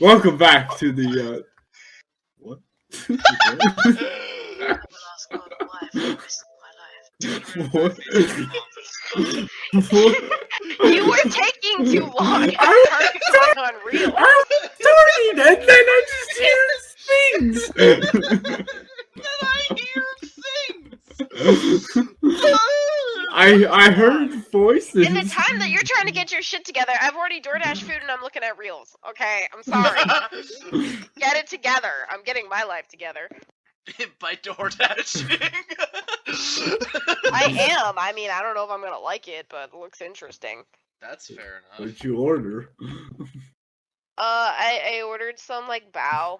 Welcome back to the what? What? You were taking too long. I Started going on real. I'm starting, and then I just hear things. Then I hear things. I heard voices. In the time that you're trying to get your shit together, I've already DoorDash food and I'm looking at reels. Okay, I'm sorry. Get it together. I'm getting my life together. By door dashing. I am. I mean, I don't know if I'm gonna like it, but it looks interesting. That's fair enough. What'd you order? I ordered some like bao,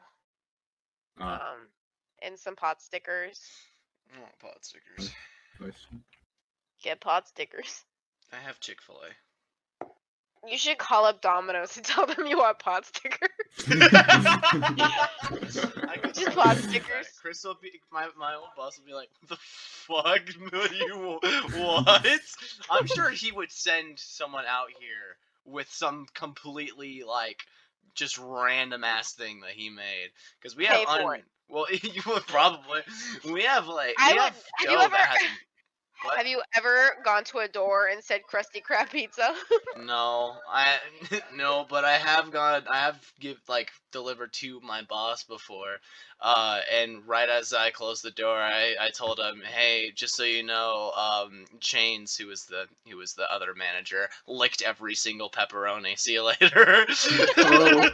Ah, and some pot stickers. I want pot stickers. nice. Get pot stickers. I have Chick-fil-A. You should call up Domino's and tell them you want pot stickers. I could Just probably pot do that. stickers. Chris will be my old boss will be like, "The fuck do you what?" I'm sure he would send someone out here with some completely like just random ass thing that he made because we have Pay for it. well you would probably we have like I we would. have Have dough you ever? that hasn't. What? Have you ever gone to a door and said Krusty Krab pizza? No, no, but I have delivered to my boss before, and right as I closed the door, I told him, hey, just so you know, Chains, who was the other manager, licked every single pepperoni. See you later. Oh.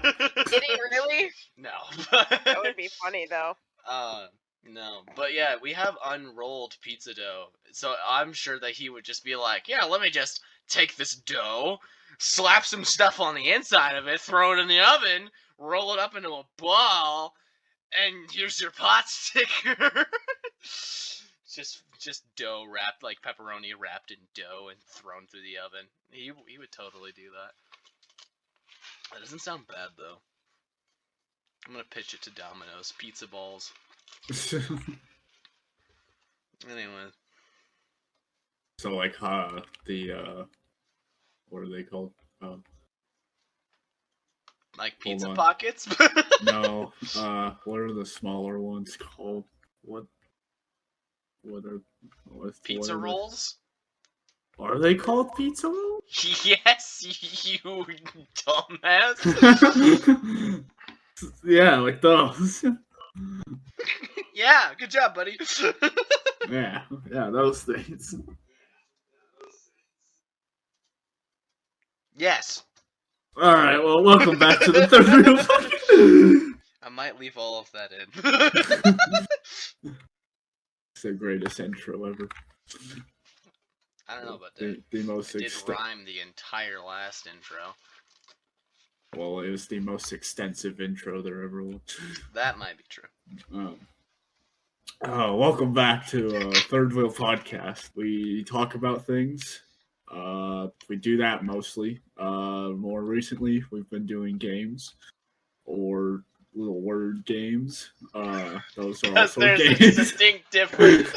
Did he really? No. That would be funny though. No, but yeah, we have unrolled pizza dough, so I'm sure that he would just be like, yeah, let me just take this dough, slap some stuff on the inside of it, throw it in the oven, roll it up into a ball, and use your pot sticker. just dough wrapped, like pepperoni wrapped in dough and thrown through the oven. He would totally do that. That doesn't sound bad, though. I'm gonna pitch it to Domino's. Pizza balls. Anyway. So like the what are they called? Like pizza on. pockets? No, what are the smaller ones called? What are Pizza what rolls? Are they called pizza rolls? Yes, you dumbass. Yeah, like those. Yeah, good job, buddy. Yeah, those things. Yes. All right, well, welcome back to the third wheel. I might leave all of that in. It's the greatest intro ever. I don't know about that. The most It did rhyme the entire last intro. Well, it was the most extensive intro there ever was. That might be true. Welcome back to Third Wheel Podcast. We talk about things. We do that mostly. More recently, we've been doing games or little word games. Those are also there's games. a distinct difference.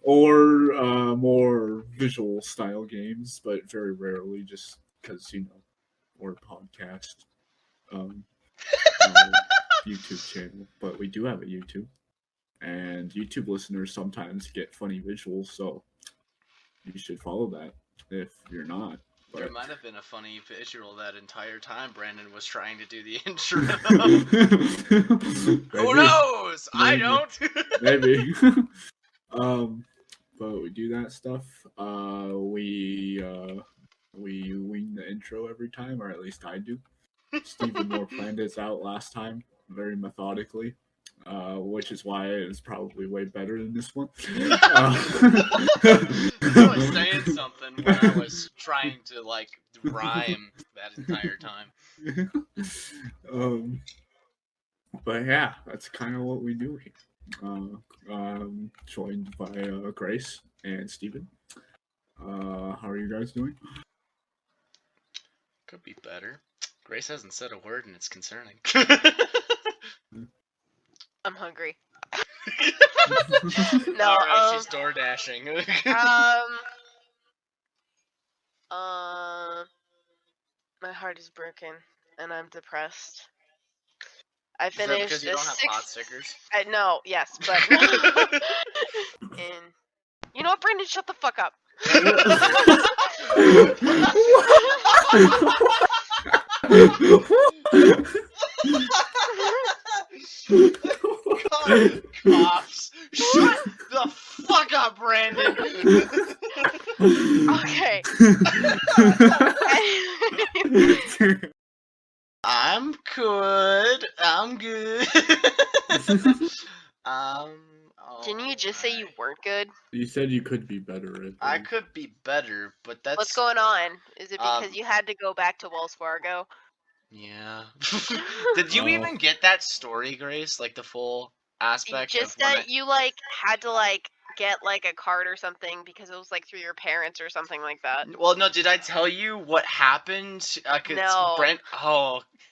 Or more visual style games, but very rarely, just because we're a podcast. YouTube channel, but we do have a YouTube, and YouTube listeners sometimes get funny visuals, so you should follow that if you're not. There might have been a funny visual that entire time Brandon was trying to do the intro. Who knows? Maybe. I don't. Maybe. But we do that stuff. We wing the intro every time, or at least I do. Stephen Moore planned this out last time, very methodically, which is why it's probably way better than this one. I was saying something when I was trying to rhyme that entire time. But yeah, that's kind of what we do here. Joined by Grace and Stephen. How are you guys doing? Could be better. Grace hasn't said a word and it's concerning. I'm hungry. No, alright, she's door dashing. My heart is broken, and I'm depressed. I Is that finished because you a don't have pot 6. stickers? No, yes, but and you know what, Brandon? Shut the fuck up. God, cops! Shut the fuck up, Brandon! Okay. I'm good. I'm good. Didn't you just say you alright. weren't good? You said you could be better. I think. could be better, but that's What's going on? Is it because Um, you had to go back to Wells Fargo? yeah. Did you even get that story, Grace? Like the full aspect of Just when that you had to get a card or something because it was through your parents or something like that. Well, no, did I tell you what happened? No.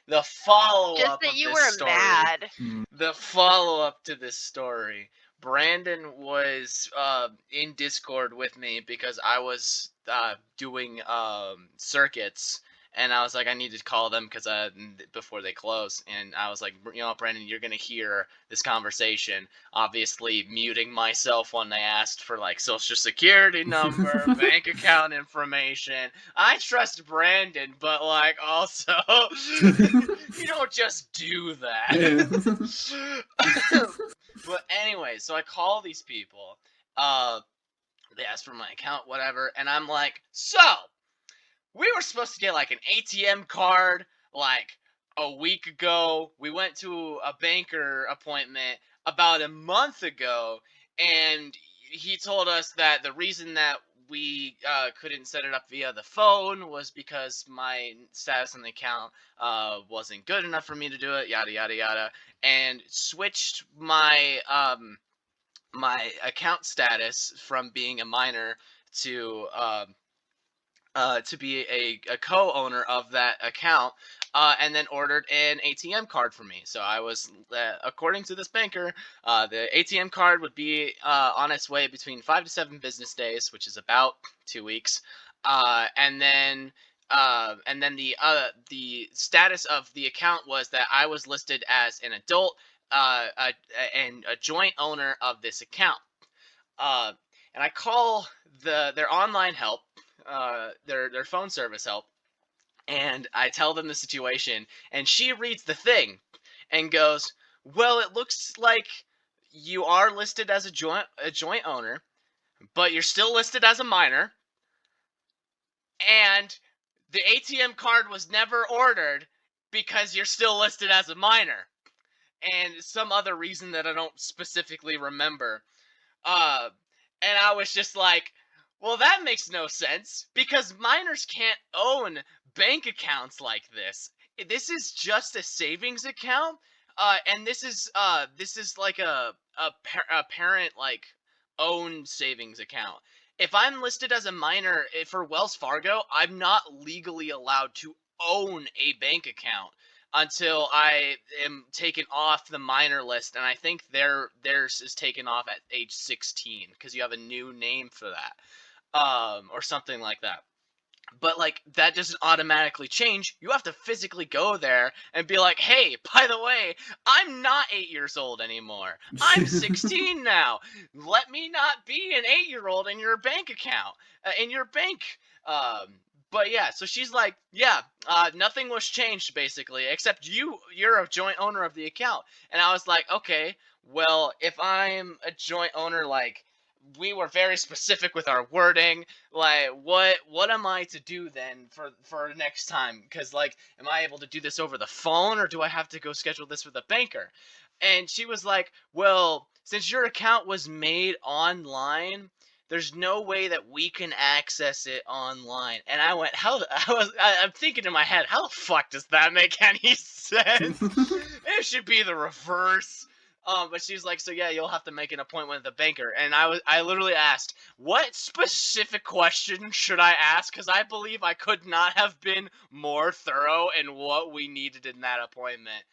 The follow Just up that of you this were story. mad. The follow up to this story. Brandon was in Discord with me because I was doing circuits, and I was like, I need to call them because before they close, and I was like, Brandon, you're gonna hear this conversation. Obviously, muting myself when they asked for social security number, bank account information. I trust Brandon, but also, you don't just do that. Yeah. But anyway, so I call these people. They ask for my account, whatever, and I'm like, so we were supposed to get an ATM card a week ago. We went to a banker appointment about a month ago, and he told us that the reason that we couldn't set it up via the phone was because my status on the account wasn't good enough for me to do it, yada yada yada, and switched my my account status from being a minor to be a co-owner of that account, and then ordered an ATM card for me. So I was, according to this banker, the ATM card would be on its way between 5 to 7 business days, which is about 2 weeks, and then the status of the account was that I was listed as an adult and a joint owner of this account. Uh, and I call their online help, their phone service help, and I tell them the situation, and she reads the thing, and goes, "Well, it looks like you are listed as a joint owner, but you're still listed as a minor, and the ATM card was never ordered because you're still listed as a minor, and some other reason that I don't specifically remember." Uh, and I was just like, well, that makes no sense because minors can't own bank accounts like this. This is just a savings account, and this is like a parent owned savings account. If I'm listed as a minor for Wells Fargo, I'm not legally allowed to own a bank account until I am taken off the minor list, and I think theirs is taken off at age 16 because you have a new name for that, or something like that. But that doesn't automatically change. You have to physically go there and be like, "Hey, by the way, I'm not 8 years old anymore. I'm 16 now. Let me not be an 8-year-old in your bank account, in your bank." But yeah, so she's like, "Yeah, nothing was changed basically, except you're a joint owner of the account." And I was like, "Okay, well, if I'm a joint owner, we were very specific with our wording. What am I to do then for next time? Because am I able to do this over the phone, or do I have to go schedule this with a banker?" And she was like, "Well, since your account was made online, there's no way that we can access it online." And I went, I'm thinking in my head, how the fuck does that make any sense? It should be the reverse. But she's like, "So yeah, you'll have to make an appointment with the banker." And I literally asked, "What specific question should I ask?" Because I believe I could not have been more thorough in what we needed in that appointment.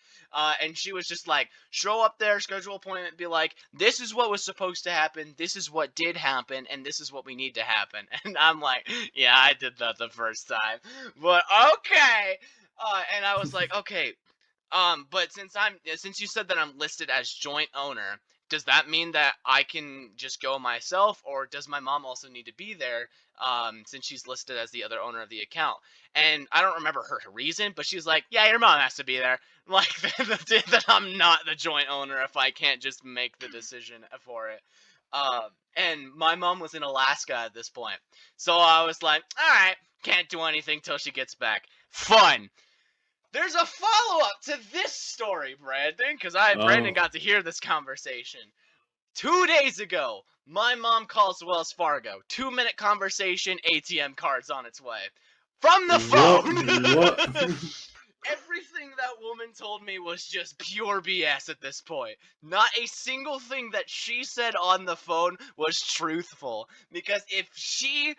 and she was just like, show up there, schedule appointment, be like, this is what was supposed to happen, this is what did happen, and this is what we need to happen. And I'm like, yeah, I did that the first time, but okay. And I was like, okay, but since you said that I'm listed as joint owner, does that mean that I can just go myself, or does my mom also need to be there? Since she's listed as the other owner of the account, and I don't remember her reason, but she's like, "Yeah, your mom has to be there." Like that I'm not the joint owner if I can't just make the decision for it. And my mom was in Alaska at this point, so I was like, "All right, can't do anything till she gets back." Fun. There's a follow-up to this story, Brandon, because Brandon got to hear this conversation. 2 days ago, my mom calls Wells Fargo. 2-minute conversation, ATM cards on its way. From the phone! What? Everything that woman told me was just pure BS at this point. Not a single thing that she said on the phone was truthful. Because if she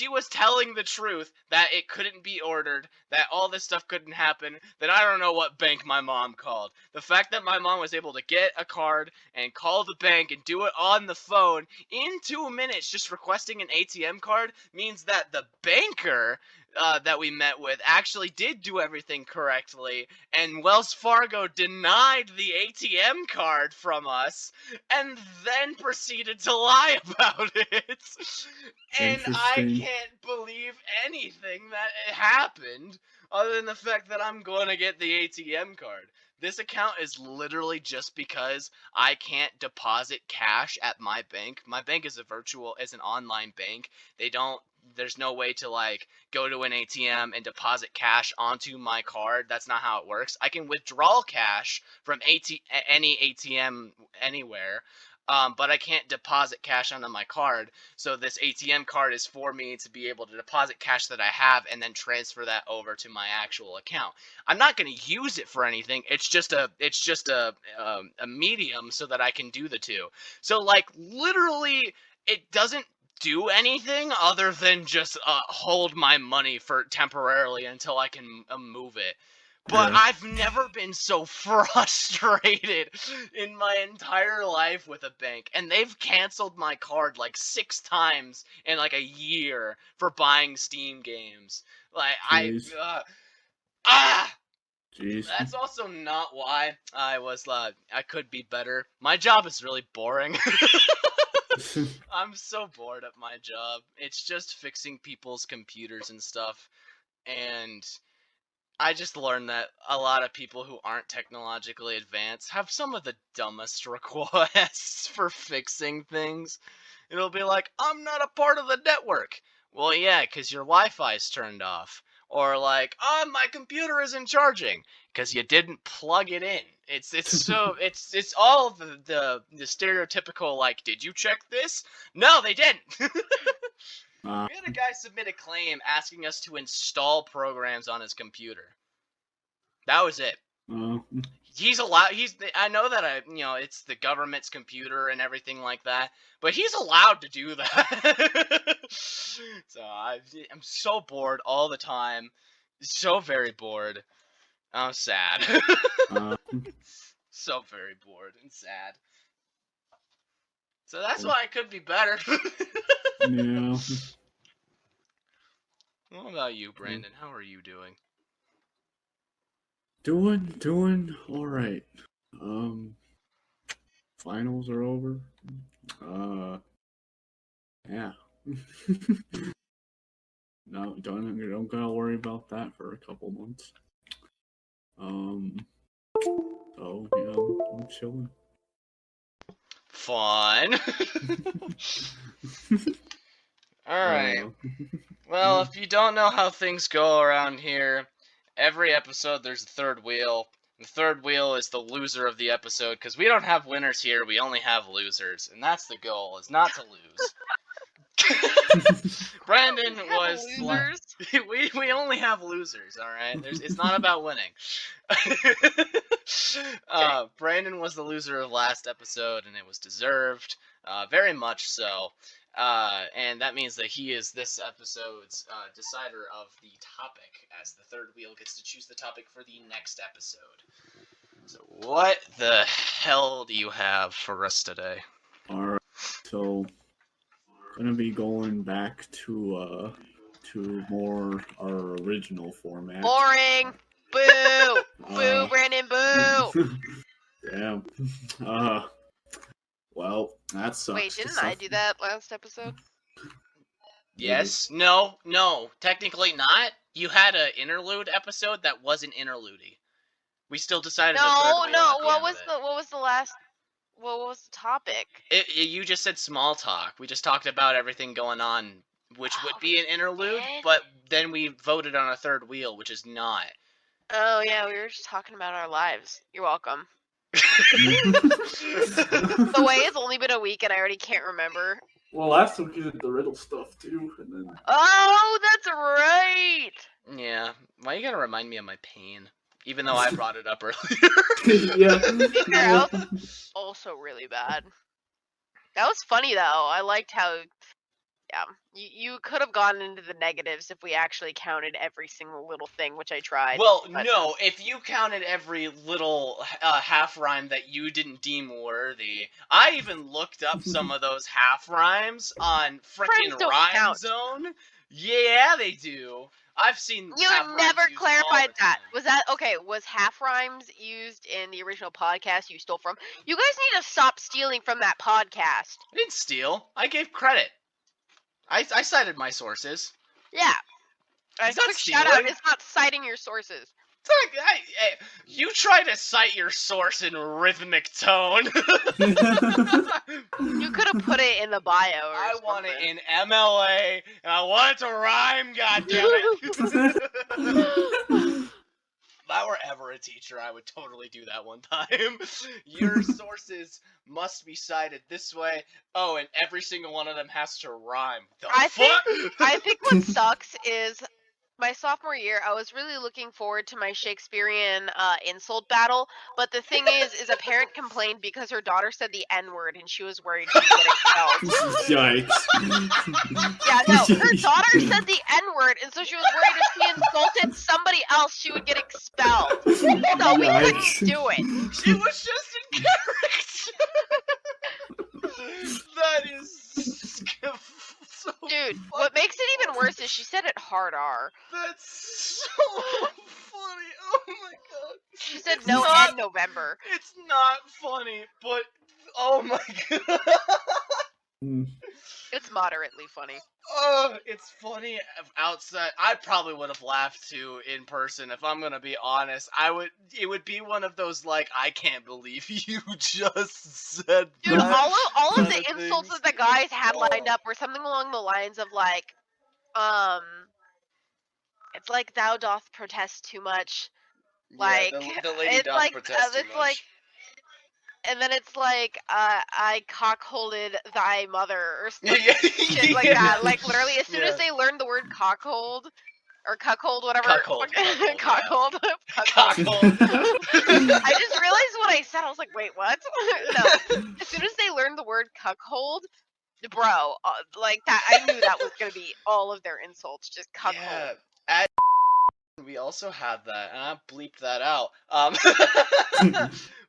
was telling the truth that it couldn't be ordered, that all this stuff couldn't happen, then I don't know what bank my mom called. The fact that my mom was able to get a card and call the bank and do it on the phone in 2 minutes just requesting an ATM card means that the banker that we met with actually did do everything correctly, and Wells Fargo denied the ATM card from us and then proceeded to lie about it. And I can't believe anything that it happened other than the fact that I'm going to get the ATM card. This account is literally just because I can't deposit cash at my bank. My bank is an online bank. There's no way to like go to an ATM and deposit cash onto my card. That's not how it works. I can withdraw cash from any ATM anywhere, but I can't deposit cash onto my card. So this ATM card is for me to be able to deposit cash that I have and then transfer that over to my actual account. I'm not going to use it for anything. It's just a medium so that I can do the two. So like literally, it doesn't do anything other than just hold my money for temporarily until I can move it. But yeah. I've never been so frustrated in my entire life with a bank. And they've canceled my card like 6 times in like a year for buying Steam games. Like, Jeez. Jeez. That's also not why I could be better. My job is really boring. I'm so bored at my job. It's just fixing people's computers and stuff. And I just learned that a lot of people who aren't technologically advanced have some of the dumbest requests for fixing things. It'll be like, I'm not a part of the network. Well, yeah, because your Wi-Fi's turned off. Or like, oh, my computer isn't charging because you didn't plug it in. It's it's all the stereotypical like, did you check this? No, they didn't. We had a guy submit a claim asking us to install programs on his computer. That was it. He's allowed. I know that it's the government's computer and everything like that, but he's allowed to do that. So I'm so bored all the time, so very bored. I'm sad. So very bored and sad. So that's why I could be better. Yeah. What about you, Brandon? How are you doing? Doing all right. Finals are over. Yeah. No, don't gotta worry about that for a couple months. So yeah, I'm chilling. Fun. All right. Well, if you don't know how things go around here, every episode there's a third wheel. The third wheel is the loser of the episode, because we don't have winners here, we only have losers. And that's the goal, is not to lose. Brandon was losers. We only have losers, alright? It's not about winning. Brandon was the loser of last episode, and it was deserved. Very much so. And that means that he is this episode's decider of the topic, as the third wheel gets to choose the topic for the next episode. So what the hell do you have for us today? Alright, so gonna be going back to more our original format. Boring. Boo. Boo, Brandon. Boo. Damn. Well, that sucks. Wait, didn't I do that last episode? Yes. No. Technically not. You had an interlude episode that wasn't interlude-y. We still decided a third No. wheel at the What end was of it. what was the last? What was the topic? You just said small talk. We just talked about everything going on, which would be an interlude, did? but then we voted on a third wheel, which is not. Oh yeah, we were just talking about our lives. You're welcome. The way it's only been a week and I already can't remember. Well, last week you did the riddle stuff too, and then. Oh, that's right. Yeah. Why you gotta remind me of my pain? Even though I brought it up earlier. Yeah. Also really bad. That was funny though. I liked how. Yeah, you could have gone into the negatives if we actually counted every single little thing, which I tried. Well, but- no, if you counted every little half rhyme that you didn't deem worthy, I even looked up some of those half rhymes on frickin' Friends don't Rhyme count. Zone. Yeah, they do. I've seen. You half rhymes never used all clarified the that. time. Was that okay? Was half rhymes used in the original podcast you stole from? You guys need to stop stealing from that podcast. I didn't steal. I gave credit. I cited my sources. Yeah. A It's not quick shout out. stealing. It's not citing your sources. It's like, you try to cite your source in rhythmic tone. You could have put it in the bio. Or I want it something. in MLA, and I want it to rhyme, goddammit. If I were ever a teacher, I would totally do that one time. Your sources must be cited this way. Oh, and every single one of them has to rhyme. The I fuck? think what sucks is my sophomore year, I was really looking forward to my Shakespearean insult battle. But the thing is a parent complained because her daughter said the N-word and she was worried she'd get expelled. Yikes. Yeah, no, her daughter said the N-word, and so she was worried if she insulted somebody else, she would get expelled. So we couldn't do it. She was just in character. That is so Dude, what makes it even worse is she said it hard R. That's so funny. Oh my god. She said It's no not- and November. It's not funny, but oh my god. It's moderately funny. Oh, it's funny outside. I probably would have laughed too in person if I'm gonna be honest. It would be one of those like, I can't believe you just said Dude, that. all of kind the of insults things. that the guys had lined Oh. up were something along the lines of like, it's like thou doth protest too much. Like, yeah, the lady it's doth like, protest too it's much. like, and then it's like, I cockholded thy mother or shit like that. Like literally, as soon as they learned the word cockhold or cuckold, whatever. Cuckold, Cockhold. Cockhold. I just realized what I said. I was like, wait, what? No. As soon as they learned the word cuckold, bro, like that, I knew that was gonna be all of their insults. Just cuckold. Yeah, at we also had that, and I bleeped that out.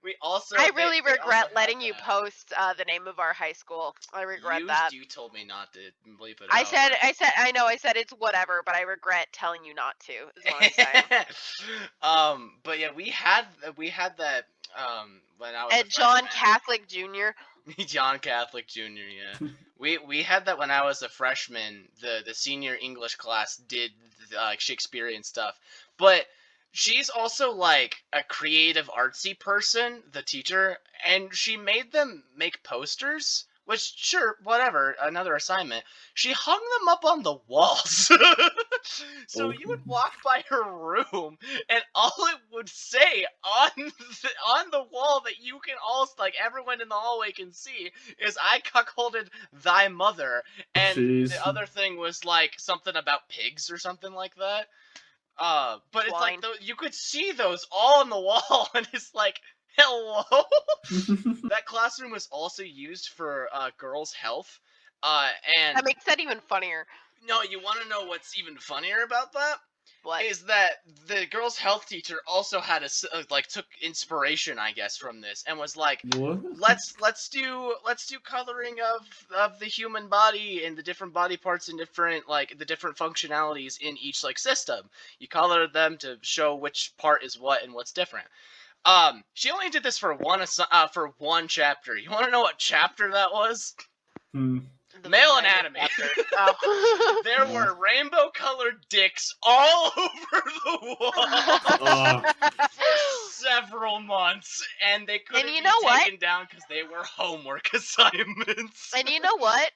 We also. I really they regret also letting had you that. post the name of our high school. I regret that. You told me not to bleep it I out. said, I said it's whatever, but I regret telling you not to. Is what I'm saying. But yeah, we had that when I was At a John freshman. Catholic Jr. John Catholic Jr. Yeah, we had that when I was a freshman. The senior English class did Shakespearean stuff, but she's also like a creative artsy person, the teacher, and she made them make posters. Which, sure, whatever, another assignment. She hung them up on the walls. So you would walk by her room, and all it would say on the wall that you can all, like, everyone in the hallway can see, is, I cuckolded thy mother. And Jeez. the other thing was, like, something about pigs or something like that. But it's like, you could see those all on the wall, and it's like, hello? That classroom was also used for girls' health. And That makes that even funnier. no, you want to know what's even funnier about that? What? is that the girl's health teacher also had took inspiration, I guess, from this, and was like, What? let's do coloring of the human body and the different body parts and different the different functionalities in each system. You color them to show which part is what and what's different. She only did this for one chapter. You want to know what chapter that was? The Male vagina anatomy. chapter. Oh. There were rainbow-colored dicks all over the wall for several months, and they couldn't And you be know taken down because they were homework assignments. And you know what?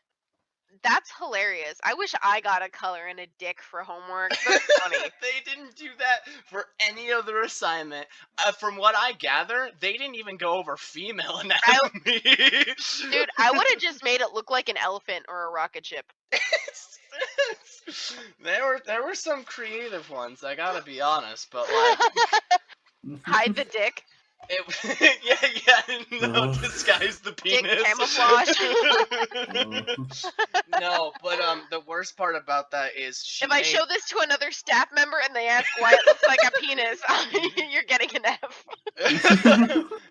That's hilarious. I wish I got a color and a dick for homework. That's funny. They didn't do that for any other assignment. From what I gather, they didn't even go over female anatomy. Dude, I would have just made it look like an elephant or a rocket ship. There were some creative ones, I gotta be honest, but Hide the dick. No, disguise the penis. Dick camouflage. No, but the worst part about that is I show this to another staff member and they ask why it looks like a penis, you're getting an F.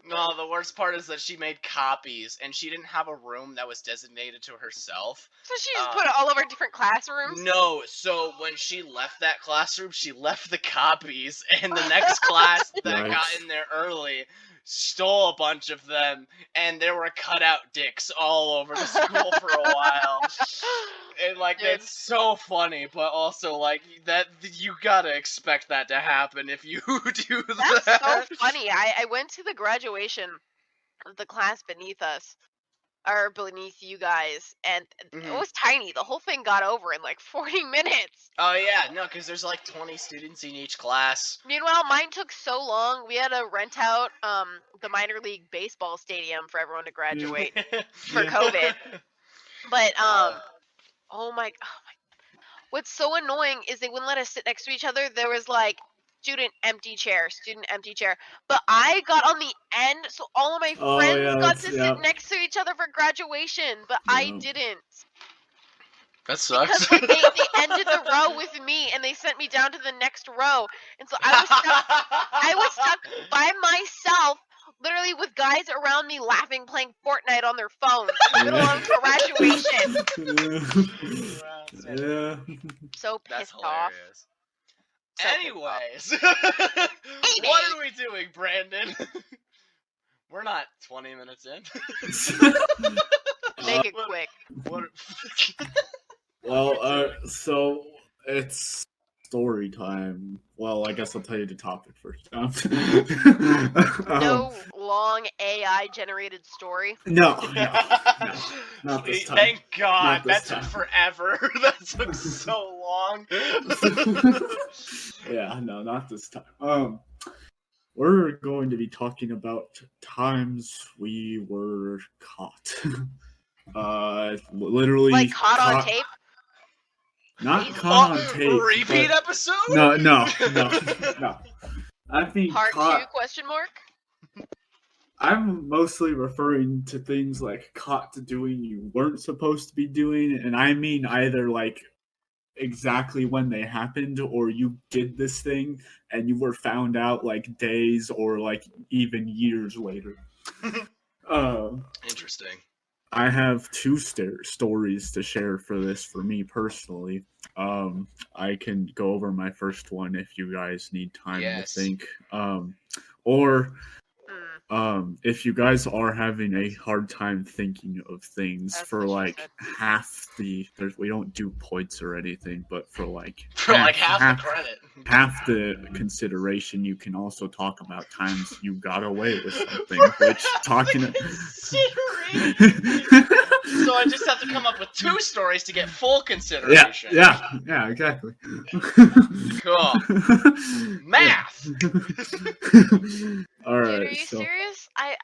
No, the worst part is that she made copies, and she didn't have a room that was designated to herself. So she just put it all over different classrooms? No, so when she left that classroom, she left the copies, and the next class that got in there early stole a bunch of them, and there were cutout dicks all over the school for a while. And it's so funny, but also that you gotta expect that to happen if you do that. That's so funny. I went to the graduation of the class beneath us, or beneath you guys, and it was tiny. The whole thing got over in 40 minutes. Oh yeah, no, because there's 20 students in each class. Meanwhile, mine took so long. We had to rent out the minor league baseball stadium for everyone to graduate for COVID. But oh my, what's so annoying is they wouldn't let us sit next to each other. There was student empty chair, but I got on the end, so all of my friends got to sit next to each other for graduation, but I didn't. That sucks. Because they ended the row with me, and they sent me down to the next row, and so I was stuck by myself, literally with guys around me laughing, playing Fortnite on their phones in the middle of graduation. Yeah. So pissed off. Anyways, what are we doing, Brandon? We're not 20 minutes in. Make it quick. Well, so it's story time. Well, I guess I'll tell you the topic first. No long AI-generated story? No, not this time. Thank God, that took forever. That took so long. Yeah, no, not this time. We're going to be talking about times we were caught. Literally caught on tape? Not caught on tape. Repeat episode? No. I think Part caught, 2 question mark? I'm mostly referring to things caught to doing you weren't supposed to be doing, and I mean either exactly when they happened, or you did this thing and you were found out days or even years later. Interesting. I have two stories to share for this for me personally. I can go over my first one if you guys need time to think. Or if you guys are having a hard time thinking of things for half the, we don't do points or anything, but for half the credit, half the consideration, you can also talk about times you got away with something. Which talking. So I just have to come up with 2 stories to get full consideration. Yeah, exactly. Cool. Math. All right. Dude, are you serious? I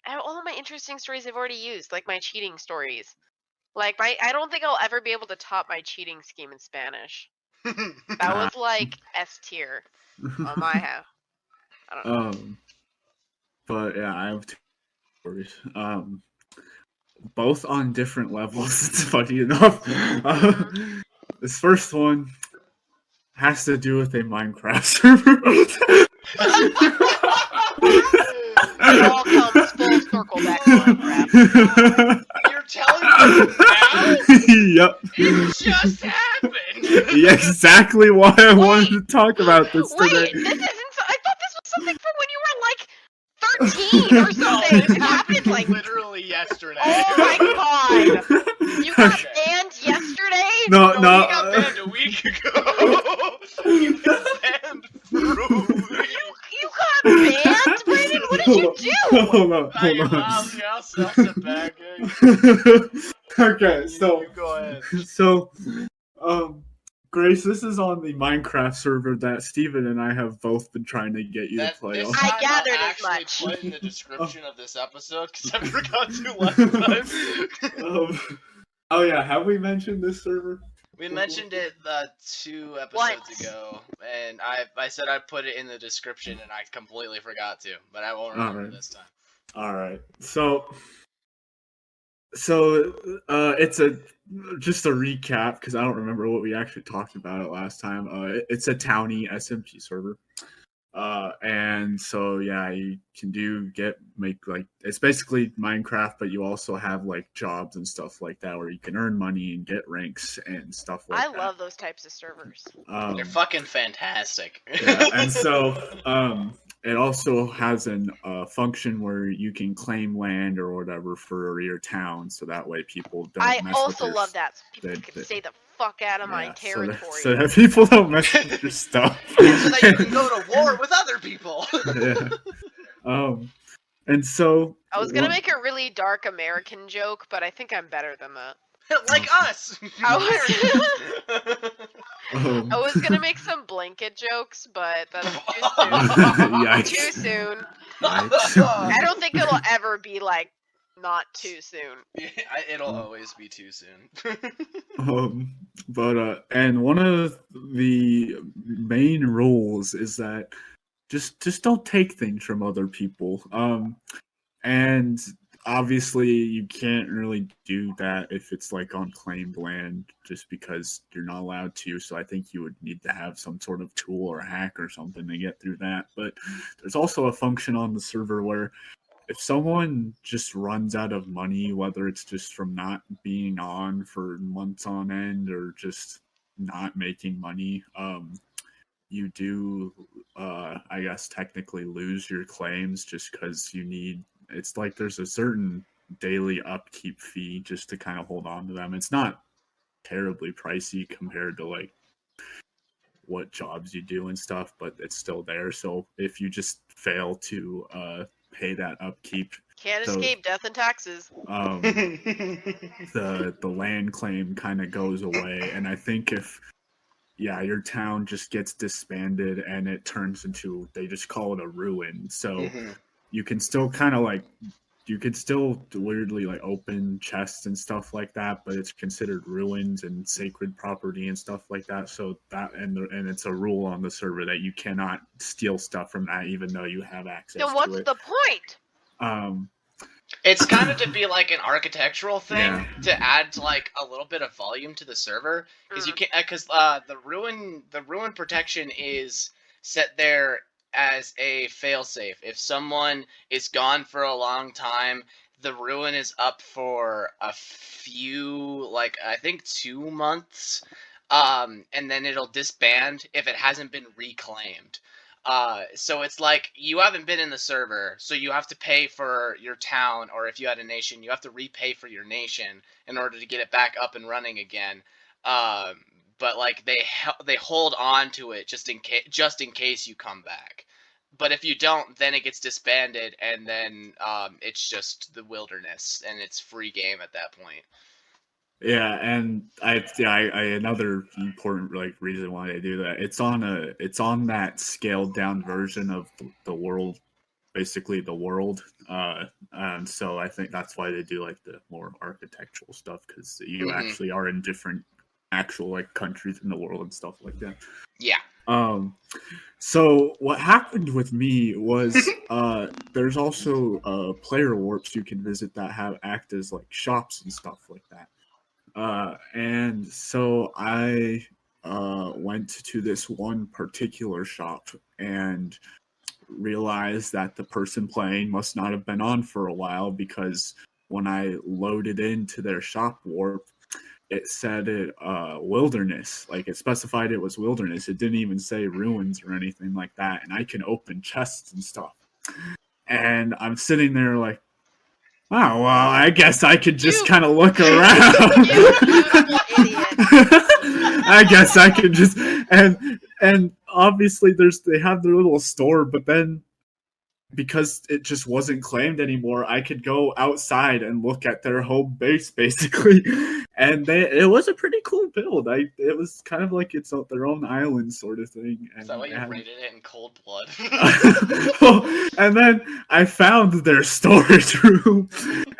have all of my interesting stories I've already used, my cheating stories. I don't think I'll ever be able to top my cheating scheme in Spanish. That was S tier on my half. I don't know. But yeah, I have 2 stories. Both on different levels. It's funny enough. This first one, has to do with a Minecraft server. It all comes full circle back to Minecraft. You're telling me now? Yep. It just happened. Yeah, exactly why I wanted to talk about this today. Wait, this isn't. I thought this was something from when you were like 13 or No, something. this It happened like. literally yesterday. Oh my god! You got banned yesterday? No, No, no. he got banned a week ago. He got banned for a week. You got banned, Brandon? What did you do? Hold on, Now hold you're on. lousy. I'll suck it back. Okay, so You go ahead. So, Grace, this is on the Minecraft server that Steven and I have both been trying to get you to play This on. I time gathered I'll as actually much. put in the description of this episode because I forgot to last time. Oh yeah, have we mentioned this server? We mentioned it 2 episodes Once. ago, and I said I'd put it in the description, and I completely forgot to, but I won't remember Alright. this time. All right, so it's just a recap because I don't remember what we actually talked about it last time. It's a townie SMP server. And so yeah, you can make like it's basically Minecraft, but you also have like jobs and stuff like that where you can earn money and get ranks and stuff like that. I love those types of servers. They're fucking fantastic. Yeah, and so it also has an function where you can claim land or whatever for your town, so that way people don't. I mess also with love that. So people they- can they- stay the fuck out of my yeah, territory. so that people don't mess with your stuff. So that you can go to war with other people. Yeah. And so I was gonna make a really dark American joke, but I think I'm better than that. Like us. I was gonna make some blanket jokes, but that's too soon. Yikes. Too soon. Yikes. I don't think it'll ever be like not too soon. It'll always be too soon. And one of the main rules is that just don't take things from other people. And obviously you can't really do that if it's like on claimed land just because you're not allowed to. So I think you would need to have some sort of tool or hack or something to get through that. But there's also a function on the server where if someone just runs out of money, whether it's just from not being on for months on end or just not making money, you do, I guess, technically lose your claims just because it's like there's a certain daily upkeep fee just to kind of hold on to them. It's not terribly pricey compared to like what jobs you do and stuff, but it's still there. So if you just fail to pay that upkeep, Can't escape death and taxes. the land claim kind of goes away. And I think if your town just gets disbanded and it turns into, they just call it a ruin. So you can still kind of like, you could still weirdly like open chests and stuff like that, but it's considered ruins and sacred property and stuff like that. So that and it's a rule on the server that you cannot steal stuff from that, even though you have access to it. Then what's the point? It's kind of to be like an architectural thing to add like a little bit of volume to the server because you can the ruin protection is set there as a failsafe. If someone is gone for a long time, the ruin is up for a few, like I think 2 months, and then it'll disband if it hasn't been reclaimed. So it's like you haven't been in the server, so you have to pay for your town, or if you had a nation, you have to repay for your nation in order to get it back up and running again. But like they hold on to it just in case you come back. But if you don't, then it gets disbanded, and then it's just the wilderness, and it's free game at that point. Yeah, and I another important like reason why they do that. It's on that scaled down version of the world, basically the world. And so I think that's why they do like the more architectural stuff, because you actually are in different actual like countries in the world and stuff like that. Yeah. So what happened with me was there's also player warps you can visit that act as like shops and stuff like that. And so I went to this one particular shop and realized that the person playing must not have been on for a while, because when I loaded into their shop warp, it said it wilderness. Like, it specified it was wilderness. It didn't even say ruins or anything like that. And I can open chests and stuff. And I'm sitting there like, oh, well, I guess I could just kind of look around. You beautiful idiot. I guess I could just and obviously they have their little store, but then because it just wasn't claimed anymore, I could go outside and look at their home base basically, and it was a pretty cool build. It was kind of like it's their own island sort of thing. And Is that why you raided it in cold blood? Well, and then I found their storage room,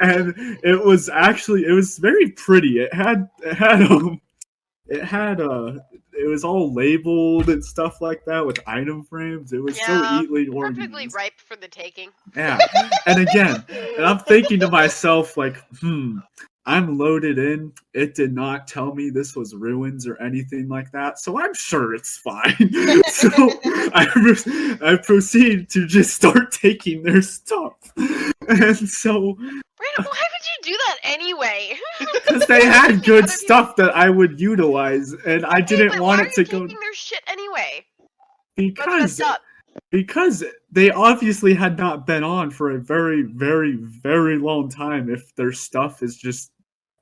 and it was very pretty. It was all labeled and stuff like that with item frames. It was so neatly organized. Perfectly ripe for the taking. Yeah. And I'm thinking to myself, like, I'm loaded in. It did not tell me this was ruins or anything like that, so I'm sure it's fine. So I proceed to just start taking their stuff. And so... Brandon, why would you do that anyway? Because they had good stuff that I would utilize, and I didn't want it to go... Why are you taking their shit anyway? Because they obviously had not been on for a very, very, very long time if their stuff is just...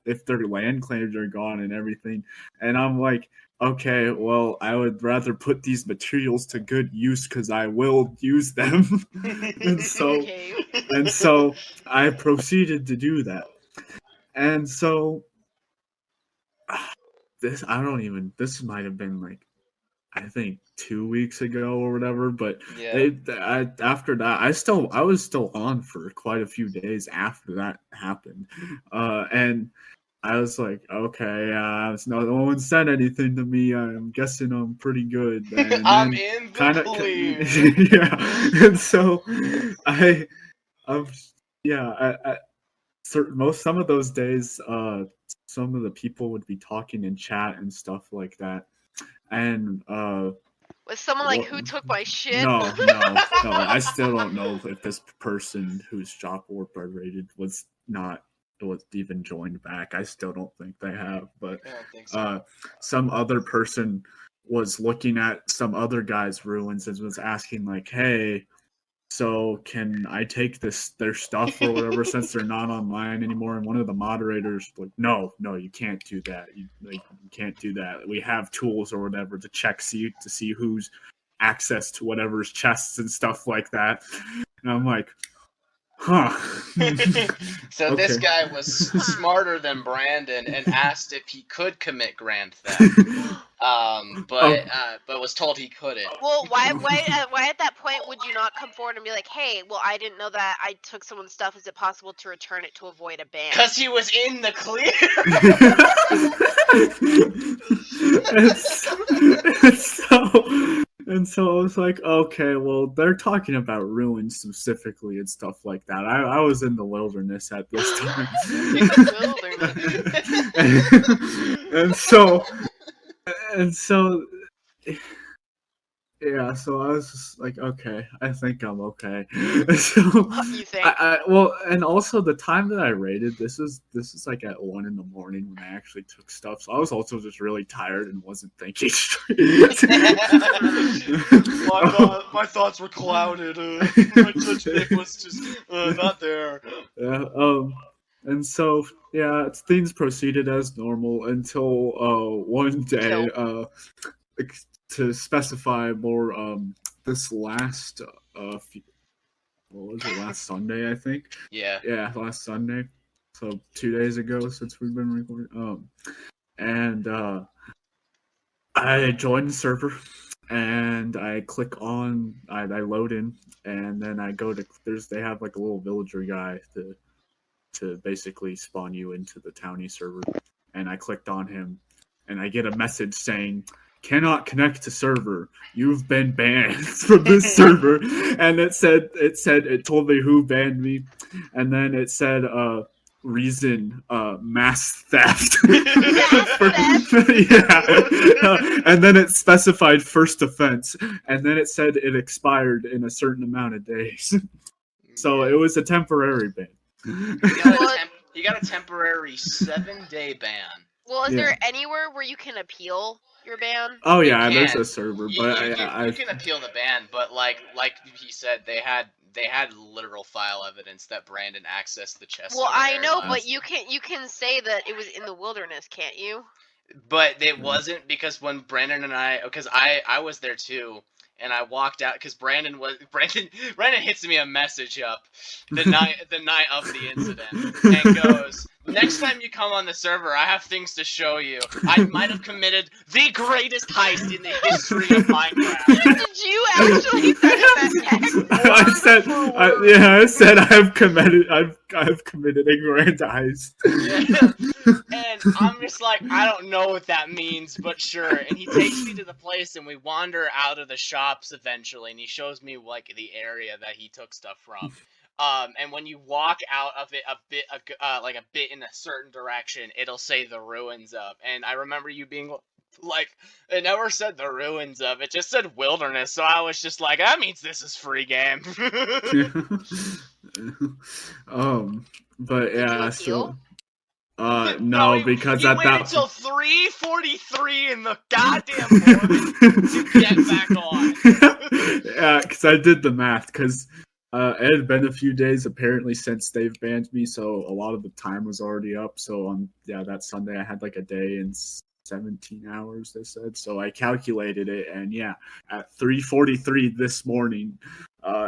if their land claims are gone and everything. And I'm like, okay, well, I would rather put these materials to good use because I will use them. and so I proceeded to do that. And so this might have been like, I think 2 weeks ago or whatever, but after that, I was still on for quite a few days after that happened. And I was like, okay, no one said anything to me. I'm guessing I'm pretty good. And I'm in the clear. Yeah, and so some of those days, some of the people would be talking in chat and stuff like that, and was someone like, who took my shit? No. I still don't know if this person whose shop warp I raided was even joined back. I still don't think they have, but I don't think so. Some other person was looking at some other guy's ruins and was asking like, hey, so can I take their stuff or whatever since they're not online anymore? And one of the moderators like, no, you can't do that. You can't do that. We have tools or whatever to see who's access to whatever's chests and stuff like that. And I'm like, huh. So Okay. This guy was smarter than Brandon and asked if he could commit grand theft, but was told he couldn't. Well, why at that point would you not come forward and be like, hey, well, I didn't know that I took someone's stuff. Is it possible to return it to avoid a ban? Because he was in the clear. And so I was like, okay, well, they're talking about ruins specifically and stuff like that. I was in the wilderness at this time. and so yeah, so I was just like, okay, I think I'm okay. So You think? well, and also the time that I raided, this is like at 1 a.m. when I actually took stuff. So I was also just really tired and wasn't thinking straight. My thoughts were clouded. My touch was just not there. Yeah. And so yeah, things proceeded as normal until one day, to specify more, this last what was it, last Sunday, I think? Yeah, last Sunday. So 2 days ago since we've been recording. And I joined the server and I click on I load in, and then I go to they have like a little villager guy to basically spawn you into the townie server, and I clicked on him and I get a message saying, cannot connect to server. You've been banned from this server. And it told me who banned me. And then it said, reason mass theft. Mass And then it specified first offense, and then it said it expired in a certain amount of days. So it was a temporary ban. You got a temporary 7-day ban. Well, is there anywhere where you can appeal your ban? Oh yeah, there's a server, but you can appeal the ban, but like he said, they had literal file evidence that Brandon accessed the chest. Well, I know, but you can say that it was in the wilderness, can't you? But it wasn't, because when Brandon and because I was there too, and I walked out because Brandon hits me a message up the night of the incident and goes, "Next time you come on the server, I have things to show you. I might have committed the greatest heist in the history of Minecraft." Did you actually say that? I said I've committed a grand heist. And I'm just like, I don't know what that means, but sure. And he takes me to the place, and we wander out of the shops eventually, and he shows me like the area that he took stuff from. And when you walk out of it a bit in a certain direction, it'll say the ruins of. And I remember you being like, it never said the ruins of, it just said wilderness. So I was just like, that means this is free game. But yeah, so. No, because he at waited that until 3:43 in the goddamn morning to get back on. Yeah, because I did the math. Because it had been a few days apparently since they've banned me, so a lot of the time was already up. So on that Sunday, I had like a day and 17 hours. They said, so I calculated it, and yeah, at 3:43 this morning.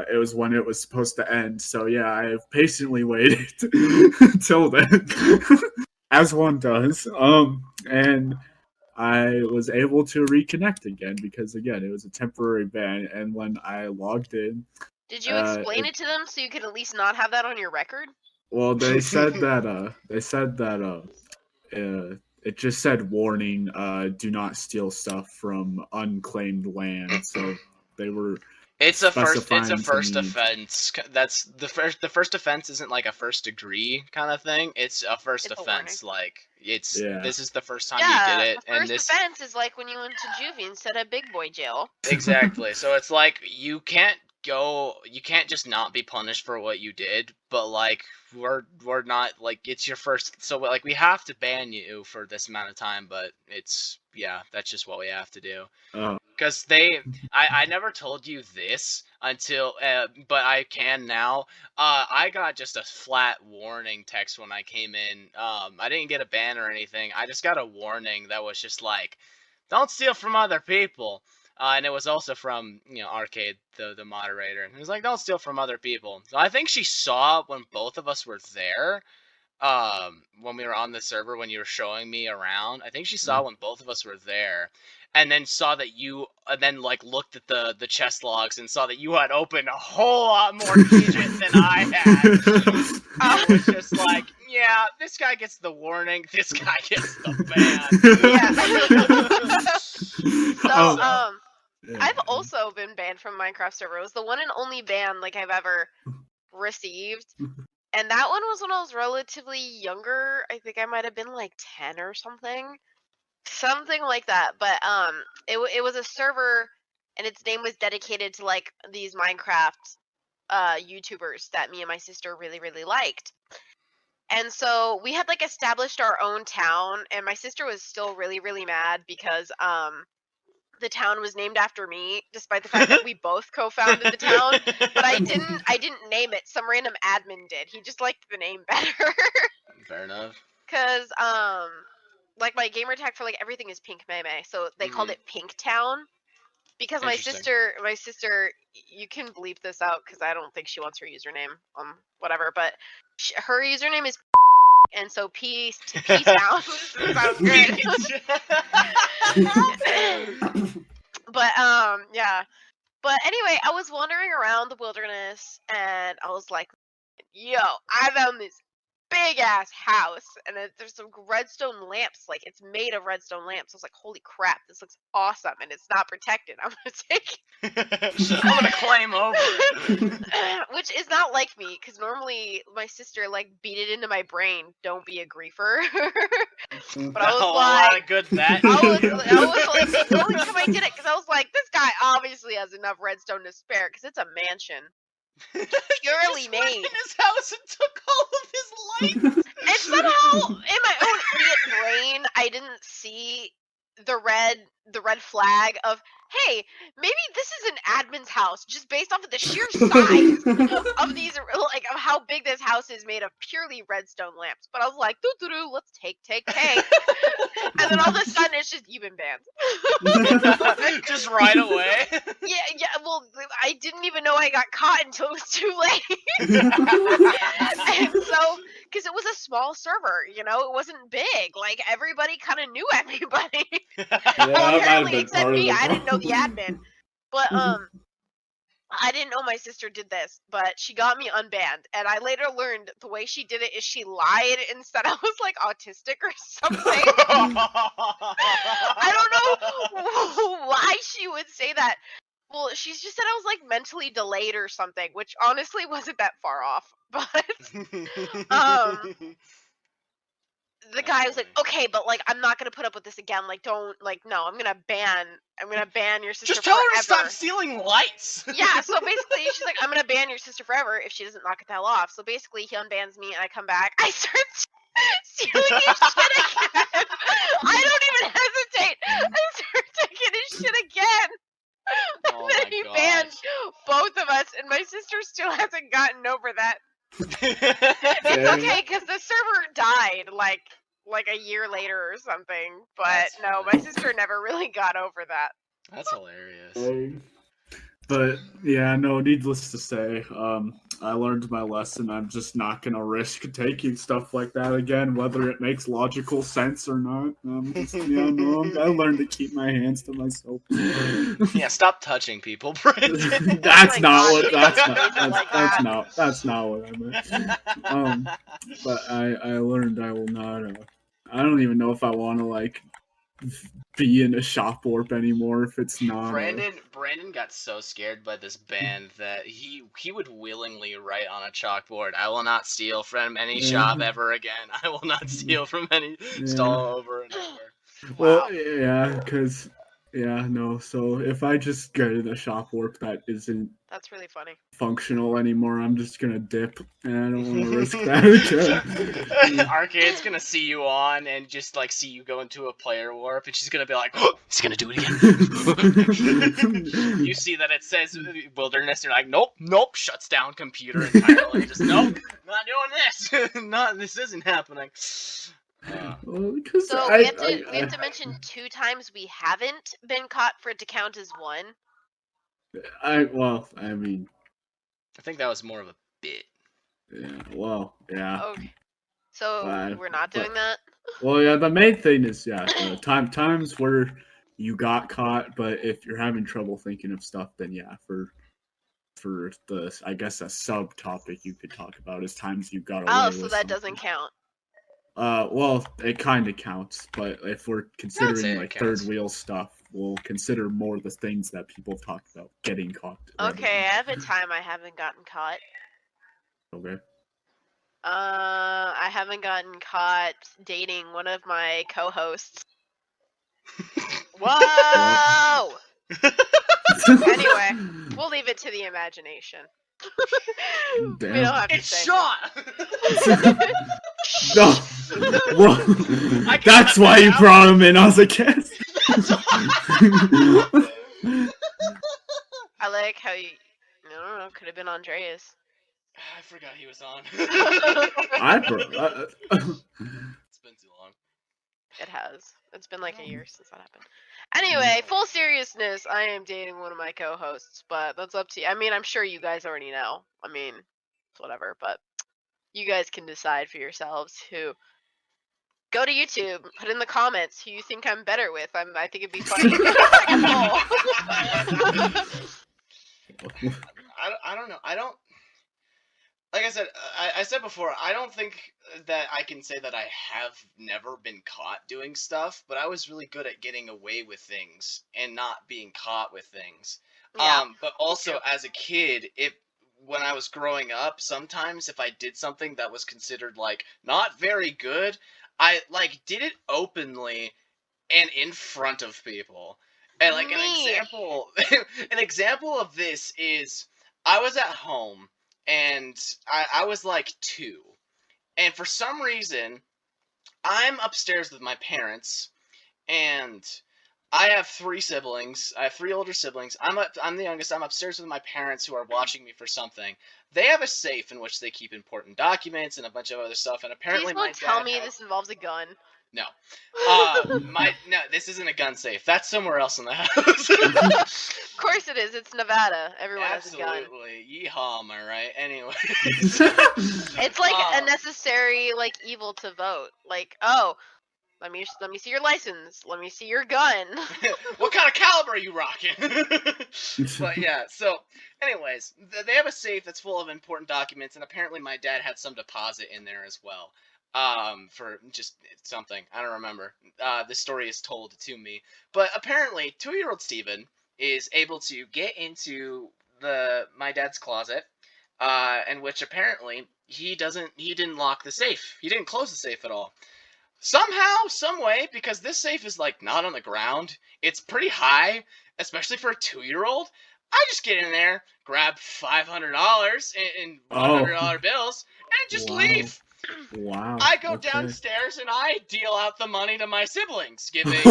It was when it was supposed to end. So yeah, I have patiently waited until then, as one does. And I was able to reconnect again because again, it was a temporary ban. And when I logged in, did you explain it to them so you could at least not have that on your record? Well, they said that it just said warning, do not steal stuff from unclaimed land. So they were. It's a first offense. That's the first offense isn't like a first degree kind of thing. It's a first offense. This is the first time you did it, and first offense is like when you went to juvie instead of big boy jail. Exactly. So it's like you can't just not be punished for what you did, but like we're not, like, it's your first, so like we have to ban you for this amount of time, but it's that's just what we have to do. Because I never told you this until, but I can now. I got just a flat warning text when I came in. I didn't get a ban or anything. I just got a warning that was just like, don't steal from other people. And it was also from, Arcade, the moderator. And it was like, don't steal from other people. So I think she saw when both of us were there. When we were on the server, when you were showing me around, I think she saw when both of us were there, and then saw that you, then like looked at the chest logs and saw that you had opened a whole lot more shit than I had. I was just like, yeah, this guy gets the warning, this guy gets the ban. I've also been banned from Minecraft server. It was the one and only ban like I've ever received. And that one was when I was relatively younger. I think I might have been like 10 or something like that. But it was a server, and its name was dedicated to like these Minecraft YouTubers that me and my sister really, really liked. And so we had like established our own town, and my sister was still really, really mad because the town was named after me, despite the fact that we both co-founded the town. But I didn't name it. Some random admin did. He just liked the name better. Fair enough. Cause like my gamer tag for like everything is Pink Meme, so they called it Pink Town. Because my sister, you can bleep this out because I don't think she wants her username. Whatever. But her username is. And so P Town sounds good. But yeah. But anyway, I was wandering around the wilderness and I was like, yo, I found this big ass house, and there's some redstone lamps. Like, it's made of redstone lamps. I was like, holy crap, this looks awesome, and it's not protected. I'm gonna take I'm gonna claim over it. which is not like me, because normally my sister like beat it into my brain, don't be a griefer. But I was A lot like, of good that. I was like, the only time I did it, because I was like, this guy obviously has enough redstone to spare, because it's a mansion. Purely Just went made. in his house and took all of his lights. And somehow, in my own idiot brain, I didn't see the red flag of, hey, maybe this is an admin's house, just based off of the sheer size of these, like, of how big this house is made of purely redstone lamps. But I was like, doo-doo-doo, let's take. And then all of a sudden, it's just, you've been banned. Just right away. Yeah, well, I didn't even know I got caught until it was too late. And so, because it was a small server, you know, it wasn't big. Like, everybody kind of knew everybody. Well, apparently, except me. I didn't know the admin. But, I didn't know my sister did this, but she got me unbanned. And I later learned the way she did it is she lied and said I was, like, autistic or something. I don't know why she would say that. Well, she just said I was, like, mentally delayed or something, which honestly wasn't that far off. But the guy was like, okay, but, like, I'm not gonna put up with this again. Like, don't, like, no, I'm gonna ban your sister Just tell forever. her to stop stealing lights. Yeah, so basically she's like, I'm gonna ban your sister forever if she doesn't knock it the hell off. So basically he unbans me and I come back. I start stealing his shit again. I don't even hesitate. I start taking his shit again. Oh And then my he gosh. banned both of us, and my sister still hasn't gotten over that. It's okay, because the server died like a year later or something. But That's no, funny. my sister never really got over that. That's hilarious. But yeah, no, needless to say, I learned my lesson. I'm just not gonna risk taking stuff like that again, whether it makes logical sense or not. I learned to keep my hands to myself. Yeah, stop touching people, Brandon. That's Oh my not God, what. you That's didn't not. phrase it like that. That's not what I meant. But I learned I will not. I don't even know if I want to like be in a shop warp anymore if it's not. Brandon got so scared by this band that he would willingly write on a chalkboard, "I will not steal from any shop ever again. I will not steal from any stall over and over." Well, Wow. yeah, because so if I just get in a shop warp that isn't That's really funny. functional anymore, I'm just gonna dip, and I don't want to risk that again. Arcade's gonna see you on and just like see you go into a player warp, and she's gonna be like, "Oh, he's gonna do it again." You see that it says wilderness, and you're like, "Nope," shuts down computer entirely. Just nope, not doing this. This isn't happening. Well, because So we have to mention 2 times we haven't been caught for it to count as 1. I mean, I think that was more of a bit. Yeah. Okay. So we're not doing that? Well, yeah, the main thing is, times where you got caught, but if you're having trouble thinking of stuff, then yeah, for the, I guess, a subtopic you could talk about is times you got away Oh, with so that something. doesn't count. Well, it kind of counts, but if we're considering like third wheel stuff, we'll consider more the things that people have talked about getting caught. Okay, I have a time I haven't gotten caught. Okay. I haven't gotten caught dating one of my co-hosts. Whoa! Anyway, we'll leave it to the imagination. We don't have to say. Shot! No. Well, that's why you brought him in as a guest. I like how you. I don't know. Could have been Andreas. I forgot he was on. It's been too long. It has. It's been like a year since that happened. Anyway, full seriousness, I am dating one of my co-hosts, but that's up to you. I mean, I'm sure you guys already know. I mean, it's whatever, but you guys can decide for yourselves who. Go to YouTube, put in the comments who you think I'm better with. I think it'd be funny. I don't know. I don't like I said, I said before, I don't think that I can say that I have never been caught doing stuff, but I was really good at getting away with things and not being caught with things. Yeah, But me also too. as a kid, when I was growing up, sometimes if I did something that was considered like not very good, I like did it openly and in front of people. And like an Me. example, an example of this is I was at home and I was like 2, and for some reason I'm upstairs with my parents, and I have 3 siblings. I have 3 older siblings. I'm the youngest. I'm upstairs with my parents who are watching me for something. They have a safe in which they keep important documents and a bunch of other stuff. And Please apparently my don't tell dad me had this involves a gun. no. No, this isn't a gun safe. That's somewhere else in the house. Of course it is. It's Nevada. Everyone has a gun. Absolutely. Yeehaw, am I right? Anyways. It's like a Um, necessary like evil to vote. Like, oh, let me see your license. Let me see your gun. what kind of caliber are you rocking? But yeah, so anyways, they have a safe that's full of important documents, and apparently my dad had some deposit in there as well. For just something I don't remember. This story is told to me, but apparently 2-year-old Steven is able to get into my dad's closet, in which apparently he didn't lock the safe. He didn't close the safe at all. Somehow, some way, because this safe is like not on the ground, it's pretty high, especially for a 2-year-old. I just get in there, grab $500 in $100 bills, and just leave. Wow. I go Okay. downstairs and I deal out the money to my siblings, giving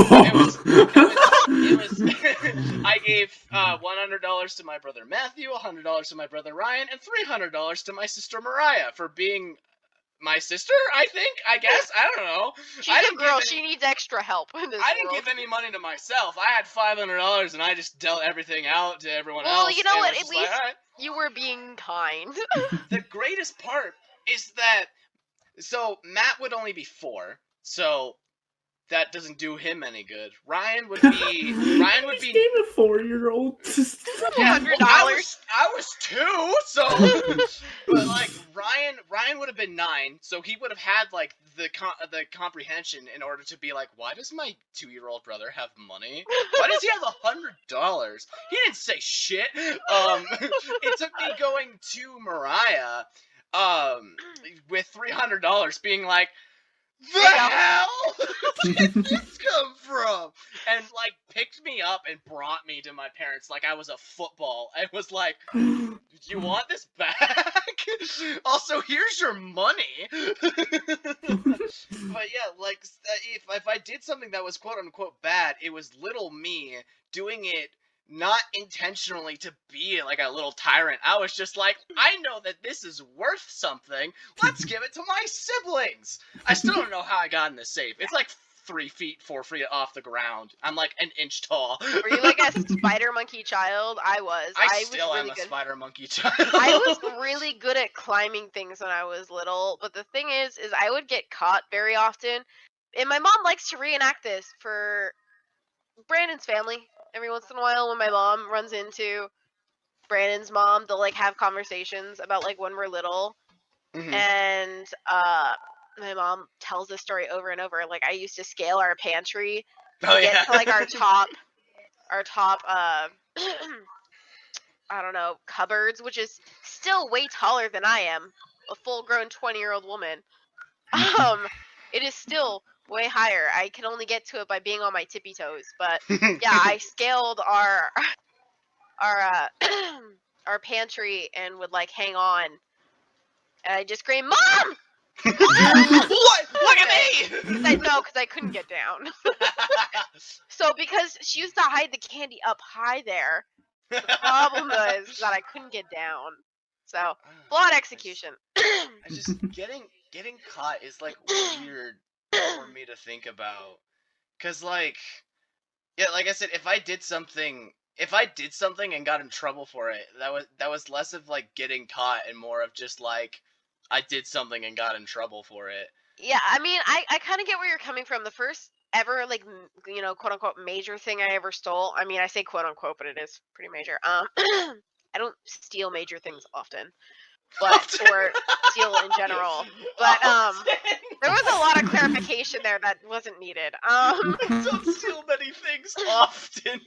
I gave $100 to my brother Matthew, $100 to my brother Ryan, and $300 to my sister Mariah for being my sister, I guess. I don't know. She's a girl. She needs extra help in this I didn't world. give any money to myself. I had $500 and I just dealt everything out to everyone else. Well, you know what? At At least like, all right. you were being kind. The greatest part is that so Matt would only be 4, so that doesn't do him any good. Ryan would be Gave a 4-year-old $100. I was 2, so but like Ryan would have been 9, so he would have had like the comprehension in order to be like, why does my 2-year-old brother have money? Why does he have $100? He didn't say shit. It took me going to Mariah with $300 being like, the hell did this come from? And like picked me up and brought me to my parents like I was a football. I was like, you want this back? Also, here's your money. But yeah, like if I did something that was quote unquote bad, it was little me doing it not intentionally to be like a little tyrant. I was just like, I know that this is worth something. Let's give it to my siblings. I still don't know how I got in the safe. It's like 3 feet, 4 feet off the ground. I'm like an inch tall. Were you like a spider monkey child? I was. I was still really am a good. spider monkey child. I was really good at climbing things when I was little, but the thing is I would get caught very often. And my mom likes to reenact this for Brandon's family. Every once in a while, when my mom runs into Brandon's mom, they'll like have conversations about like when we're little, and my mom tells this story over and over. Like I used to scale our pantry to get to like our top I don't know, cupboards, which is still way taller than I am, a full-grown 20-year-old woman. It is still way higher. I can only get to it by being on my tippy toes. But yeah, I scaled our our pantry and would like hang on, and I just scream, "Mom! Mom!" What? Look at me! I know, because I couldn't get down. So because she used to hide the candy up high there, the problem was that I couldn't get down. So flawed execution. I just getting caught is like weird for me to think about, cause like, yeah, like I said, if I did something and got in trouble for it, that was less of like getting caught and more of just like I did something and got in trouble for it. Yeah, I mean, I kind of get where you're coming from. The first ever like quote unquote major thing I ever stole. I mean, I say quote unquote, but it is pretty major. I don't steal major things often. or steal in general. But there was a lot of clarification there that wasn't needed. Don't steal many things often.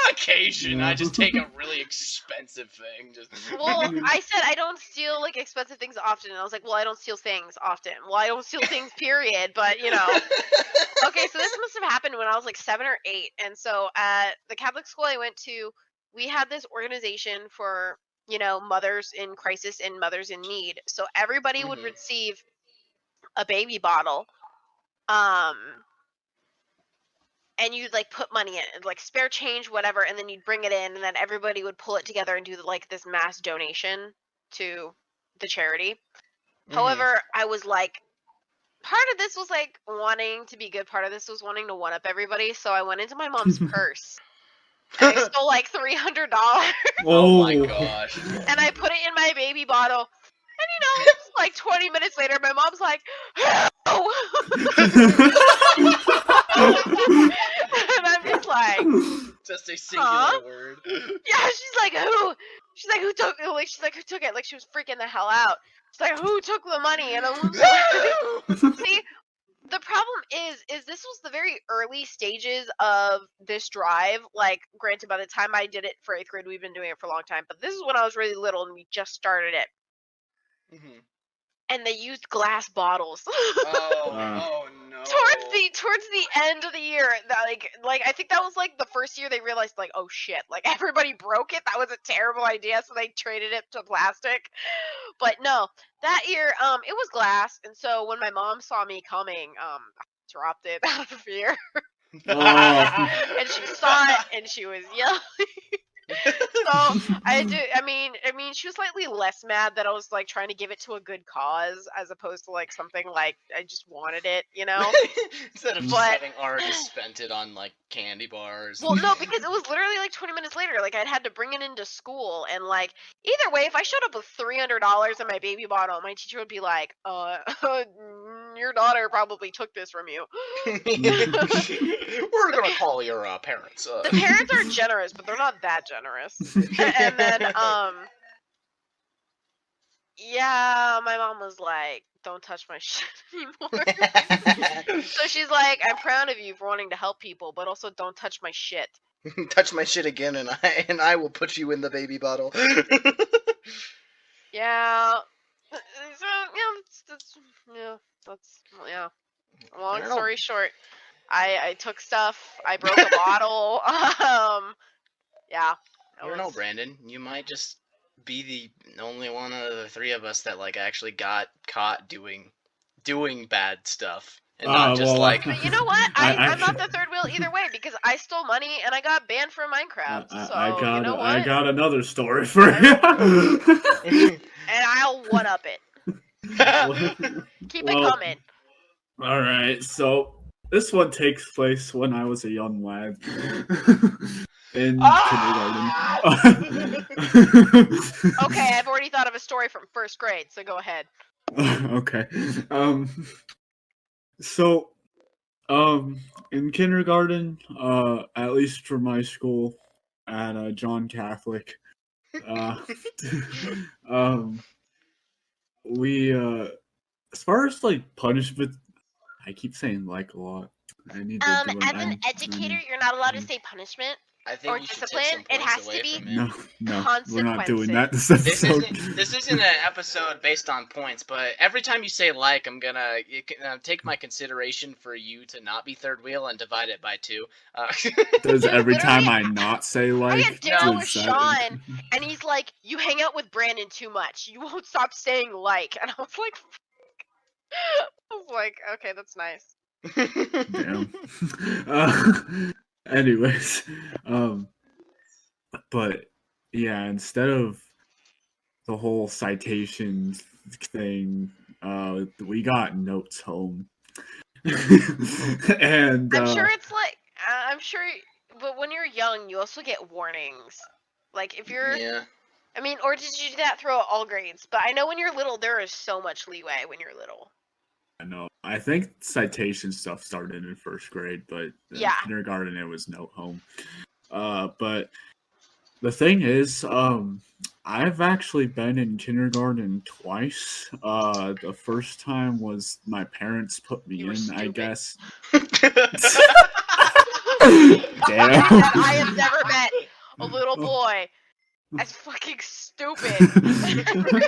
Occasion, I just take a really expensive thing. Well, I said I don't steal like expensive things often, and I was like, well, I don't steal things often. Well, I don't steal things, period. But you know, okay, so this must have happened when I was like 7 or 8, and so at the Catholic school I went to, we had this organization for mothers in crisis and mothers in need. So everybody would receive a baby bottle, and you'd like put money in it, like spare change, whatever, and then you'd bring it in, and then everybody would pull it together and do like this mass donation to the charity. However, I was like, part of this was like wanting to be good, part of this was wanting to one up everybody, so I went into my mom's purse and I stole like $300. Oh my gosh. And I put it in my baby bottle. And like 20 minutes later, my mom's like, "Oh!" And I'm just like, just a singular word. Yeah, she's like, "Who?" She's like, "Who took it?" Like, she's like, "Who took it?" Like, she was freaking the hell out. She's like, "Who took the money?" And I'm like, see, the problem is this was the very early stages of this drive. Like, granted, by the time I did it for 8th grade, we've been doing it for a long time. But this is when I was really little, and we just started it. And they used glass bottles. Oh no! Towards the end of the year, like I think that was like the first year they realized, like, oh shit, like everybody broke it. That was a terrible idea, so they traded it to plastic. But no, that year, it was glass, and so when my mom saw me coming, I dropped it out of fear. And she saw it, and she was yelling. So I mean, she was slightly less mad that I was like trying to give it to a good cause as opposed to like something like I just wanted it, Instead of just having already spent it on like candy bars. Well, no, because it was literally like 20 minutes later. Like I'd had to bring it into school, and like either way, if I showed up with $300 in my baby bottle, my teacher would be like, your daughter probably took this from you." We're gonna call your parents. The parents are generous, but they're not that generous. And then, yeah, my mom was like, "Don't touch my shit anymore." So she's like, "I'm proud of you for wanting to help people, but also don't touch my shit." Touch my shit again, and I will put you in the baby bottle. Yeah. So yeah. Long story short, I took stuff. I broke a bottle. Yeah. I don't know, Brandon. You might just be the only one of the three of us that like actually got caught doing bad stuff, and not just like. But you know what? I'm not the third wheel either way because I stole money and I got banned from Minecraft. You know what? I got another story for you. And I'll one up it. Keep it coming. All right, so this one takes place when I was a young lad in kindergarten. Okay, I've already thought of a story from 1st grade, so go ahead. Okay. So, in kindergarten, at least for my school at John Catholic, we as far as like punishment, I keep saying like a lot. I need to do as an educator, you're not allowed to say punishment or discipline. It has to be no, we're not doing that this episode. This isn't an episode based on points, but every time you say like, I'm gonna take my consideration for you to not be third wheel and divide it by 2. Does every time I not say like? I had dinner with Sean, and he's like, "You hang out with Brandon too much. You won't stop saying like," and I was like, "Okay, that's nice." Damn. Anyways, but yeah, instead of the whole citations thing, we got notes home. And I'm sure it's like, but when you're young, you also get warnings. Like if you're, I mean, or did you do that throughout all grades? But I know when you're little, there is so much leeway when you're little. I know. I think citation stuff started in 1st grade, but in kindergarten it was note home. But The thing is, I've actually been in kindergarten twice. The first time was my parents put me You were in, I stupid. guess. I have never met a little boy as fucking stupid.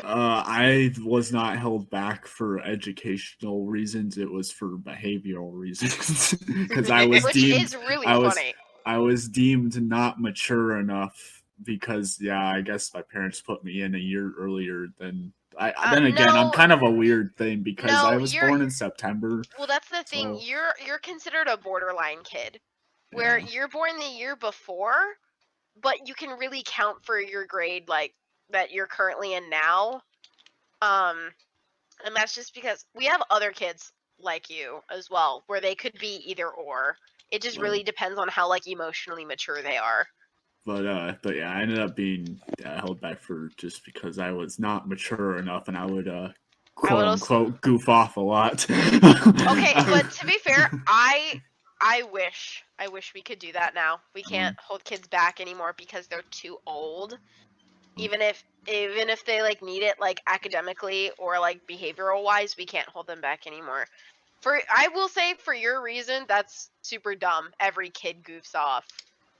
I was not held back for educational reasons. It was for behavioral reasons because I was Which deemed is really I was funny. I was deemed not mature enough because I guess my parents put me in a year earlier than then again, I'm No, kind of a weird thing because I no, was you're born in September. well. That's the thing. So You're considered a borderline kid, where yeah. you're born the year before, but you can really count for your grade like that you're currently in now. And that's just because we have other kids like you as well, where they could be either or. It just really depends on how like emotionally mature they are. But yeah, I ended up being held back for just because I was not mature enough, and I would quote unquote goof off a lot. Okay, but to be fair, I wish we could do that now. We can't hold kids back anymore because they're too old. Even if they like need it like academically or like behavioral wise, we can't hold them back anymore. I will say for your reason, that's super dumb. Every kid goofs off.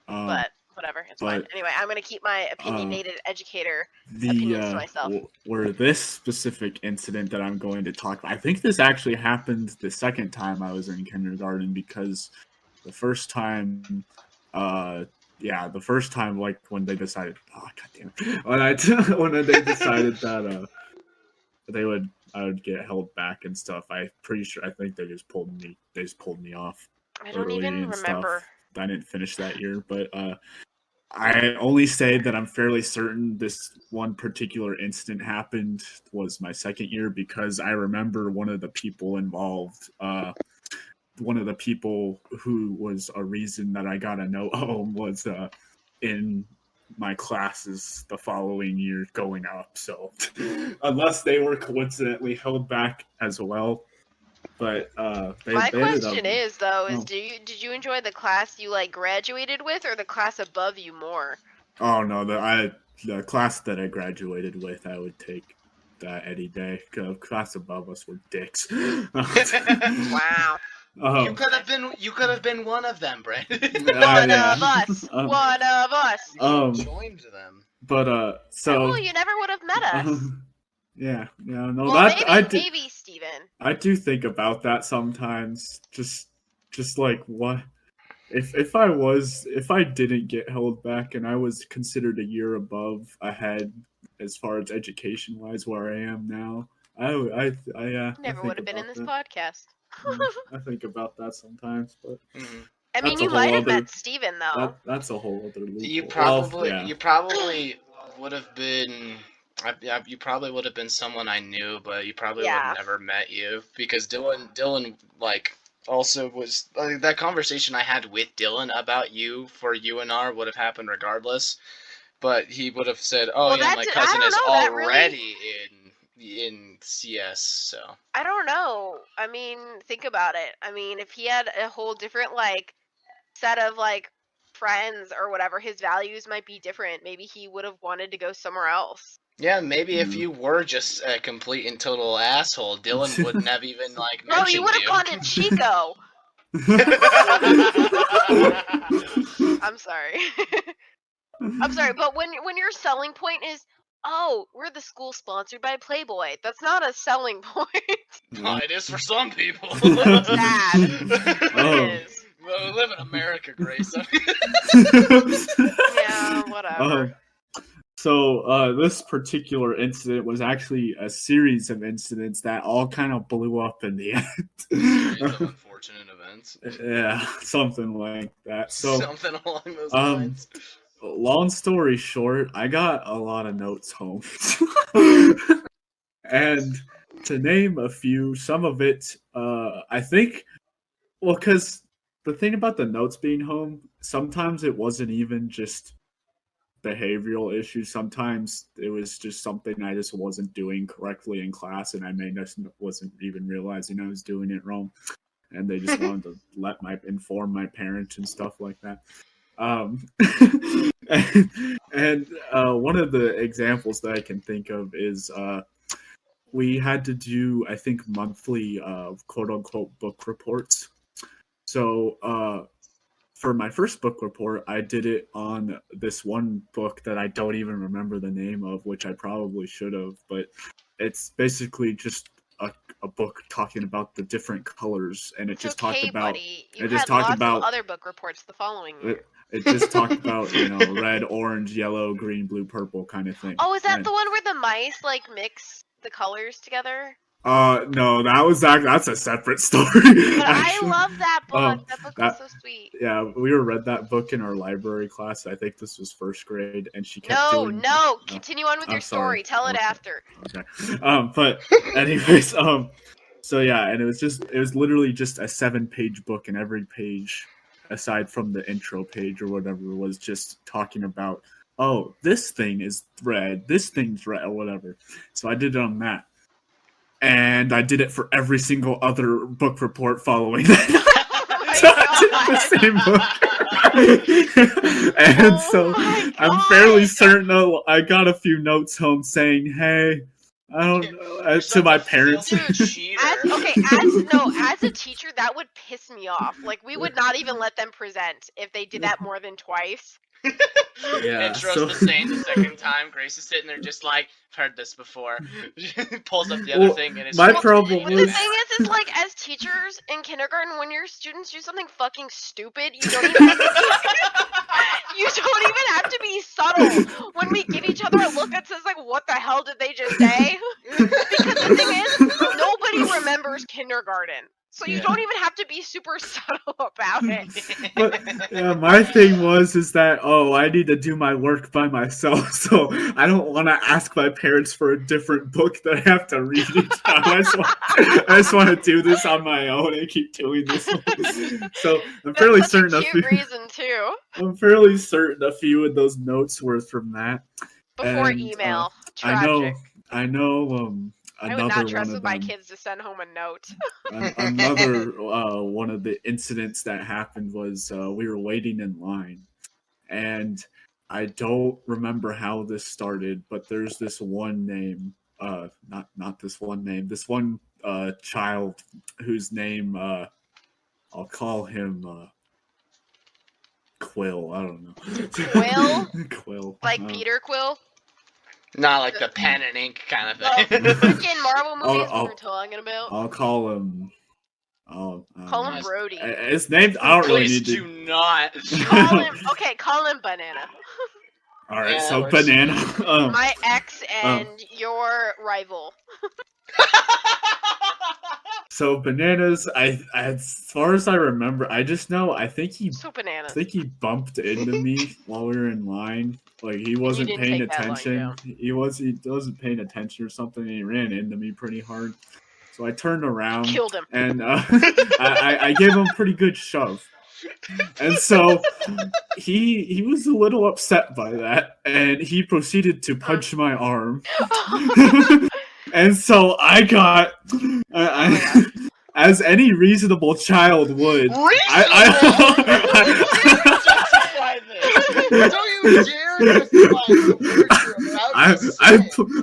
But whatever, it's fine. Anyway, I'm gonna keep my opinionated educator opinions to myself. Where this specific incident that I'm going to talk about, I think this actually happened the second time I was in kindergarten, because the first time, the first time, like when they decided, when they decided that I would get held back and stuff. I think they just pulled me off. I don't even remember. Stuff. I didn't finish that year, but I only say that I'm fairly certain this one particular incident happened was my second year, because I remember one of the people involved, one of the people who was a reason that I got a note home was in my classes the following year going up. So unless they were coincidentally held back as well. But my question is though, did you enjoy the class you like graduated with, or the class above you more? Oh no, the class that I graduated with, I would take that any day. Class above us were dicks. Wow. You could have been one of them, Brad. One of us. One of us. You joined them. But so. Well, you never would have met us. Yeah, no, well, maybe Steven. I do think about that sometimes. Just like, what if I didn't get held back and I was considered a year ahead as far as education wise where I am now, I never would have been in this podcast. I think about that sometimes, but I mean, you might have met Steven though. That's a whole other loophole. You probably would have been. You probably would have been someone I knew, but you probably would have never met you, because Dylan like also was that conversation I had with Dylan about you for UNR would have happened regardless, but he would have said, "Oh yeah, my cousin is already in CS." So I don't know. I mean, think about it. I mean, if he had a whole different like set of like friends or whatever, his values might be different. Maybe he would have wanted to go somewhere else. Yeah, maybe if you were just a complete and total asshole, Dylan wouldn't have even like mentioned you. No, you would have gone to Chico. I'm sorry. I'm sorry, but when your selling point is, oh, we're the school sponsored by Playboy, that's not a selling point. No, it is for some people. Sad. It is. Well, we live in America, Grace. Yeah, whatever. So this particular incident was actually a series of incidents that all kind of blew up in the end. Series of unfortunate events. Yeah, something like that. So something along those lines. Long story short, I got a lot of notes home. And to name a few, some of it, I think, well, because the thing about the notes being home, sometimes it wasn't even just behavioral issues. Sometimes it was just something I just wasn't doing correctly in class, and I wasn't even realizing I was doing it wrong, and they just wanted to inform my parents and stuff like that. and one of the examples that I can think of is we had to do, I think, monthly quote unquote book reports. So for my first book report, I did it on this one book that I don't even remember the name of, which I probably should have, but it's basically just a book talking about the different colors, and it It's just okay, talked about buddy. it You just had talked lots about of other book reports the following year. it just talked about, red, orange, yellow, green, blue, purple kind of thing. Oh, is that And the one where the mice like mix the colors together? no, that's a separate story. But actually. I love that book. That book was so sweet. Yeah, we read that book in our library class. I think this was first grade, and she kept No, doing. no. Continue on with I'm your sorry. story. Tell it Okay. after. Okay. But anyways, so yeah, and it was literally just a 7-page book, and every page, aside from the intro page or whatever, was just talking about, oh, this thing is red, this thing's red, or whatever. So I did it on that. And I did it for every single other book report following that. So I did the same book. And so I'm fairly certain I got a few notes home saying, hey, I don't know, to my parents. As a teacher, that would piss me off. Like, we would not even let them present if they did that more than twice. Yeah, Intro's the same the second time. Grace is sitting there just like, I've heard this before. Pulls up the other thing and it's my problem was... The thing is like, as teachers in kindergarten, when your students do something fucking stupid, you don't even have to be subtle. When we give each other a look that says like, what the hell did they just say? Because the thing is, nobody remembers kindergarten. So you don't even have to be super subtle about it. But yeah, my thing is that, I need to do my work by myself, so I don't want to ask my parents for a different book that I have to read each time. I just want to do this on my own and keep doing this. So I'm fairly certain a cute reason too. I'm fairly certain a few of those notes were from that. Before email. Tragic. I know. I would not trust with my kids to send home a note. Another one of the incidents that happened was we were waiting in line, and I don't remember how this started, but there's this one name, not this one name, this one child whose name I'll call him Quill. I don't know. Quill? Quill. Like Peter Quill? Not like the pen and ink kind of thing. Freaking Marvel movies we're talking about. I'll call him. Call him Brody. His name. I don't really need to. Please do not. Call him Banana. All right, so Banana. My ex and your rival. So Bananas, as far as I remember, I just know I think he bumped into me while we were in line. Like he wasn't paying attention. He wasn't paying attention or something, and he ran into me pretty hard. So I turned around, killed him, and I gave him a pretty good shove. And so he was a little upset by that, and he proceeded to punch my arm. And so I got, as any reasonable child would,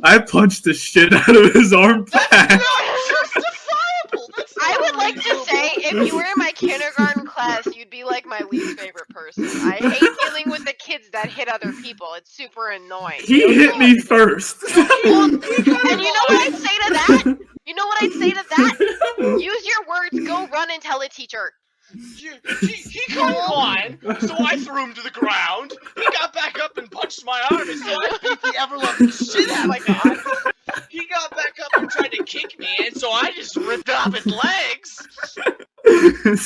I punched the shit out of his arm back. I would like to say, if you were in my kindergarten class, you'd be like my least favorite person. I hate dealing with the kids that hit other people. It's super annoying. He hit me first. And you know what I'd say to that? Use your words. Go run and tell a teacher. He caught mine, so I threw him to the ground. He got back up and punched my arm, and so I beat the ever-loving shit out of him. He got back up and tried to kick me, and so I just ripped off his legs. And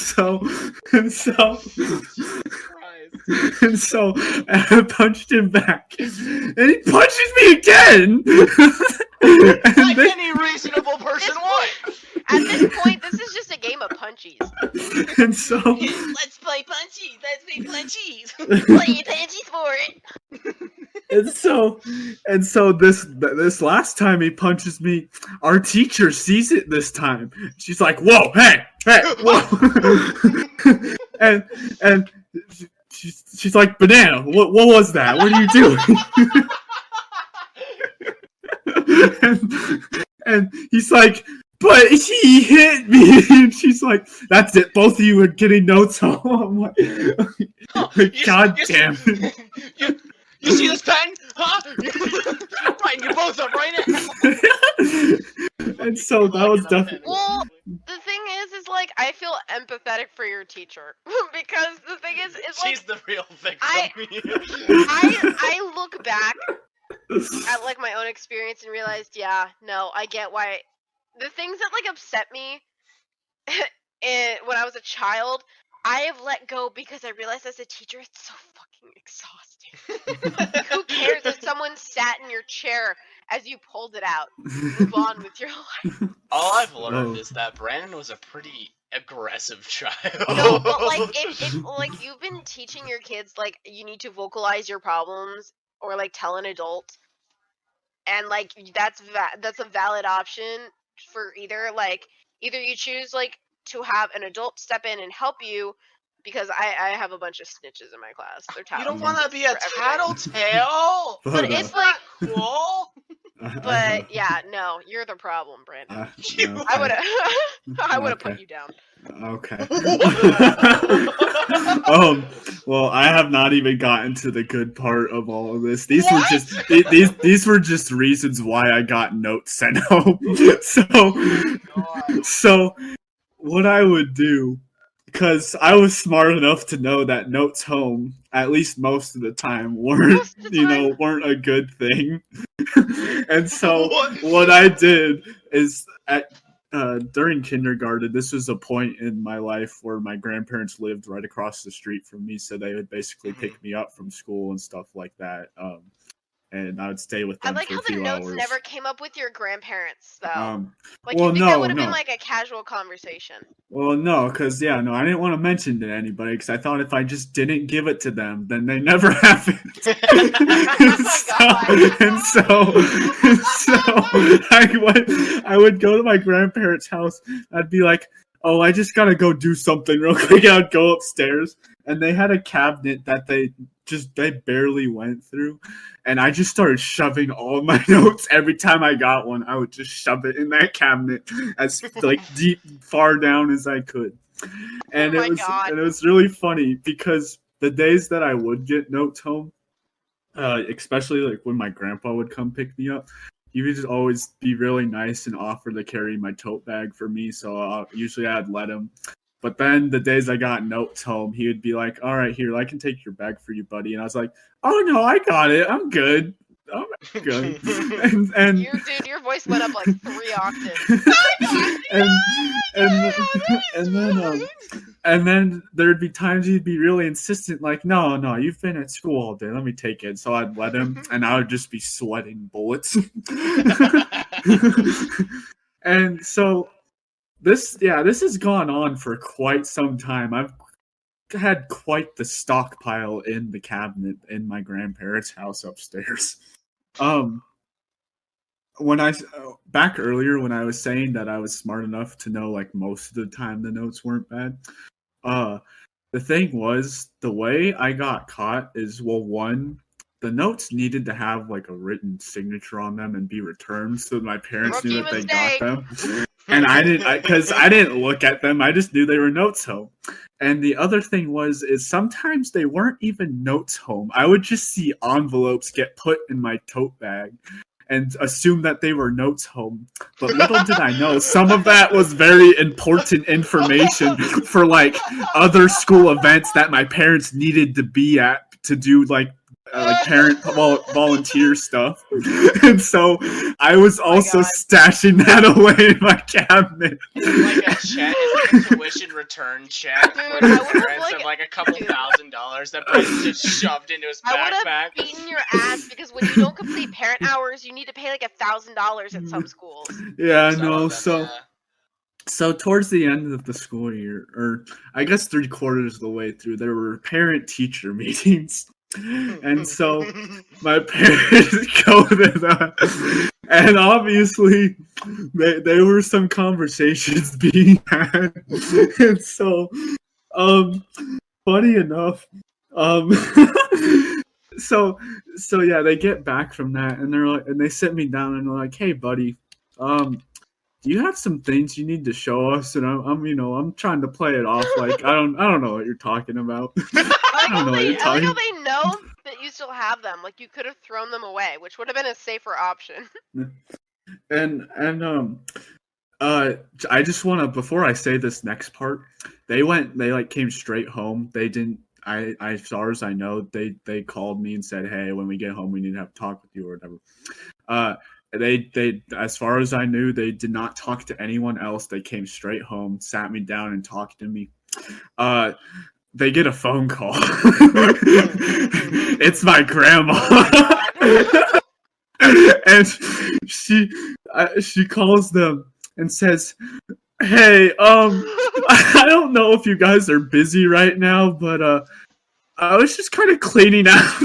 so I punched him back, and he punches me again. Like any reasonable person would. At this point, this is just a game of punchies. And so let's play punchies. Play punchies for it. And so this last time he punches me, our teacher sees it this time. She's like, "Whoa, hey, whoa!" and she's like, banana, what was that? What are you doing? and he's like, but he hit me. And she's like, that's it. Both of you are getting notes home. I'm like, God damn it. You see this pen? Huh? Writing you both up right now. And so that was definitely. Well, the thing is like I feel empathetic for your teacher because the thing is she's the real victim. I look back at like my own experience and realized, yeah, no, I get why the things that like upset me when I was a child, I have let go because I realized as a teacher it's so fucking exhausting. Who cares if someone sat in your chair as you pulled it out? Move on with your life. All I've learned is that Brandon was a pretty aggressive child. No, but like if like you've been teaching your kids like you need to vocalize your problems or like tell an adult, and like that's a valid option for either you choose like to have an adult step in and help you. Because I have a bunch of snitches in my class. They're you don't want to be a tattletale, but it's like cool. But yeah, no, you're the problem, Brandon. Okay. I would have put you down. Okay. Well, I have not even gotten to the good part of all of this. These were just reasons why I got notes sent home. So what I would do, because I was smart enough to know that notes home, at least most of the time, weren't a good thing. And so what I did is during kindergarten, this was a point in my life where my grandparents lived right across the street from me, so they would basically pick me up from school and stuff like that. And I would stay with them for a few hours. I like how the notes never came up with your grandparents, though. That would have been like a casual conversation. Well, no, because I didn't want to mention it to anybody because I thought if I just didn't give it to them, then they never have it. I would go to my grandparents' house. I'd be like, oh, I just gotta go do something real quick. I'd go upstairs, and they had a cabinet that they barely went through, and I just started shoving all my notes. Every time I got one, I would just shove it in that cabinet as far down as I could. And it was really funny because the days that I would get notes home, especially like when my grandpa would come pick me up, he would just always be really nice and offer to carry my tote bag for me. So usually I'd let him. But then the days I got notes home, he would be like, all right, here, I can take your bag for you, buddy. And I was like, oh, no, I got it. I'm good. I'm good. and your voice went up like 3 octaves. And then there'd be times he'd be really insistent, like, no, you've been at school all day. Let me take it. So I'd let him, and I would just be sweating bullets. And so this has gone on for quite some time. I've had quite the stockpile in the cabinet in my grandparents' house upstairs. Back earlier when I was saying that I was smart enough to know like most of the time the notes weren't bad, the thing was the way I got caught is, well, one, the notes needed to have like a written signature on them and be returned so that my parents knew that they got them. And I didn't look at them. I just knew they were notes home. And the other thing is sometimes they weren't even notes home. I would just see envelopes get put in my tote bag and assume that they were notes home. But little did I know, some of that was very important information for like other school events that my parents needed to be at to do like parent volunteer stuff. And so I was also stashing that away in my cabinet. Like a check, it's like a tuition return check. Dude, I would have like a couple $1,000 that Bryce just shoved into his backpack. I would have beaten your ass because when you don't complete parent hours, you need to pay like $1,000 at some schools. Yeah, I know. So towards the end of the school year, or I guess 3/4 of the way through, there were parent-teacher meetings. And so my parents go to that, and obviously there were some conversations being had. And so funny enough, um, so yeah, they get back from that, and they're like, and they sit me down, and they're like, "Hey, buddy, do you have some things you need to show us?" And I'm trying to play it off like I don't know what you're talking about. I I don't know what you're like how talking. they know that you still have them. Like, you could have thrown them away, which would have been a safer option. And I just want to, before I say this next part, they like came straight home. They didn't. As far as I know, they called me and said, "Hey, when we get home, we need to have a talk with you or whatever." They as far as I knew, they did not talk to anyone else. They came straight home, sat me down, and talked to me. They get a phone call. It's my grandma. Oh And she calls them and says, "Hey, I don't know if you guys are busy right now, but I was just kind of cleaning out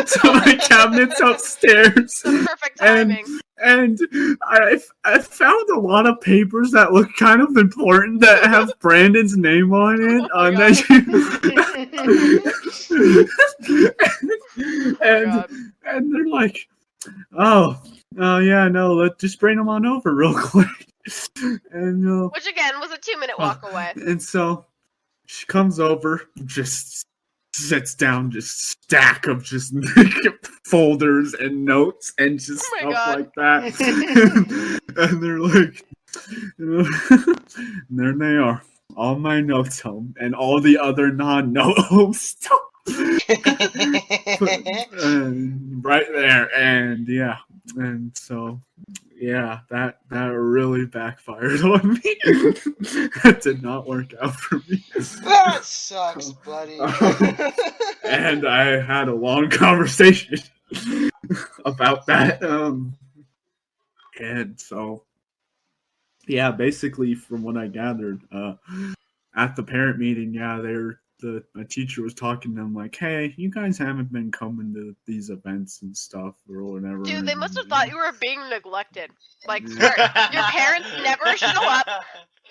some of my cabinets upstairs, The perfect timing. and I found a lot of papers that look kind of important that have Brandon's name on it. Oh my God. And they're like, oh yeah, no, let's just bring them on over real quick." And Which again was a 2-minute walk away. and so she comes over, just sits down, just stack of just folders and notes and just Oh my stuff God. like that. And they're like, and there they are, all my notes home and all the other non-note home stuff. Right there, and yeah, and so yeah, that really backfired on me. That did not work out for me. That sucks, buddy. And I had a long conversation about that, and so yeah, basically from what I gathered, at the parent meeting, yeah, my teacher was talking to them like, "Hey, you guys haven't been coming to these events and stuff or whatever." Dude, they must have thought you were being neglected. Like, swear, your parents never show up.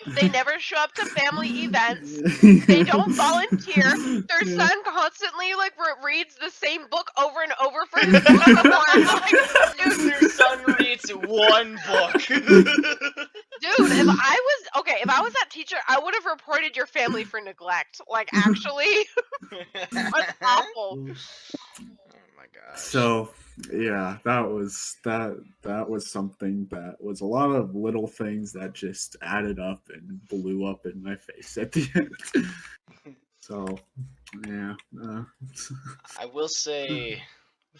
They never show up to family events. They don't volunteer. Their son constantly like reads the same book over and over for his like, dude, Your son reads one book. Dude, if I was that teacher, I would have reported your family for neglect. Like, actually, that's awful. Oh my gosh. So yeah, that was something that was a lot of little things that just added up and blew up in my face at the end. So yeah, I will say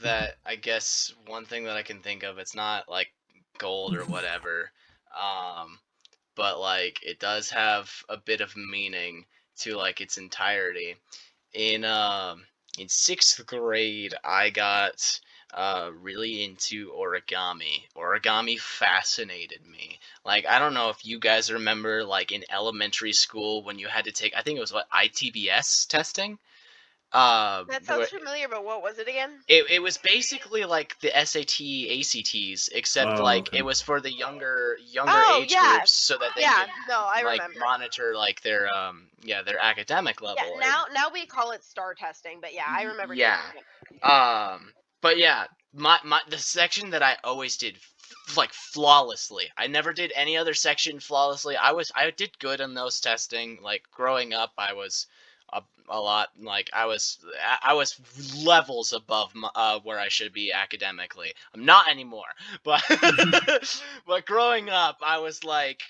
that I guess one thing that I can think of, it's not like gold or whatever, but like it does have a bit of meaning to like its entirety. In 6th grade, I got really into origami. Origami fascinated me. Like, I don't know if you guys remember, like in elementary school when you had to take, I think it was what, ITBS testing. That sounds familiar, but what was it again? It was basically like the SAT, ACTs, except like okay. it was for the younger Oh, age yeah. groups, so that they Yeah, could no, I like remember. monitor like their academic level. Yeah, now we call it star testing, but yeah, I remember. Yeah. But yeah, the section that I always did like flawlessly. I never did any other section flawlessly. I did good on those testing. Like growing up, I was a lot like I was levels above where I should be academically. I'm not anymore, but but growing up, I was like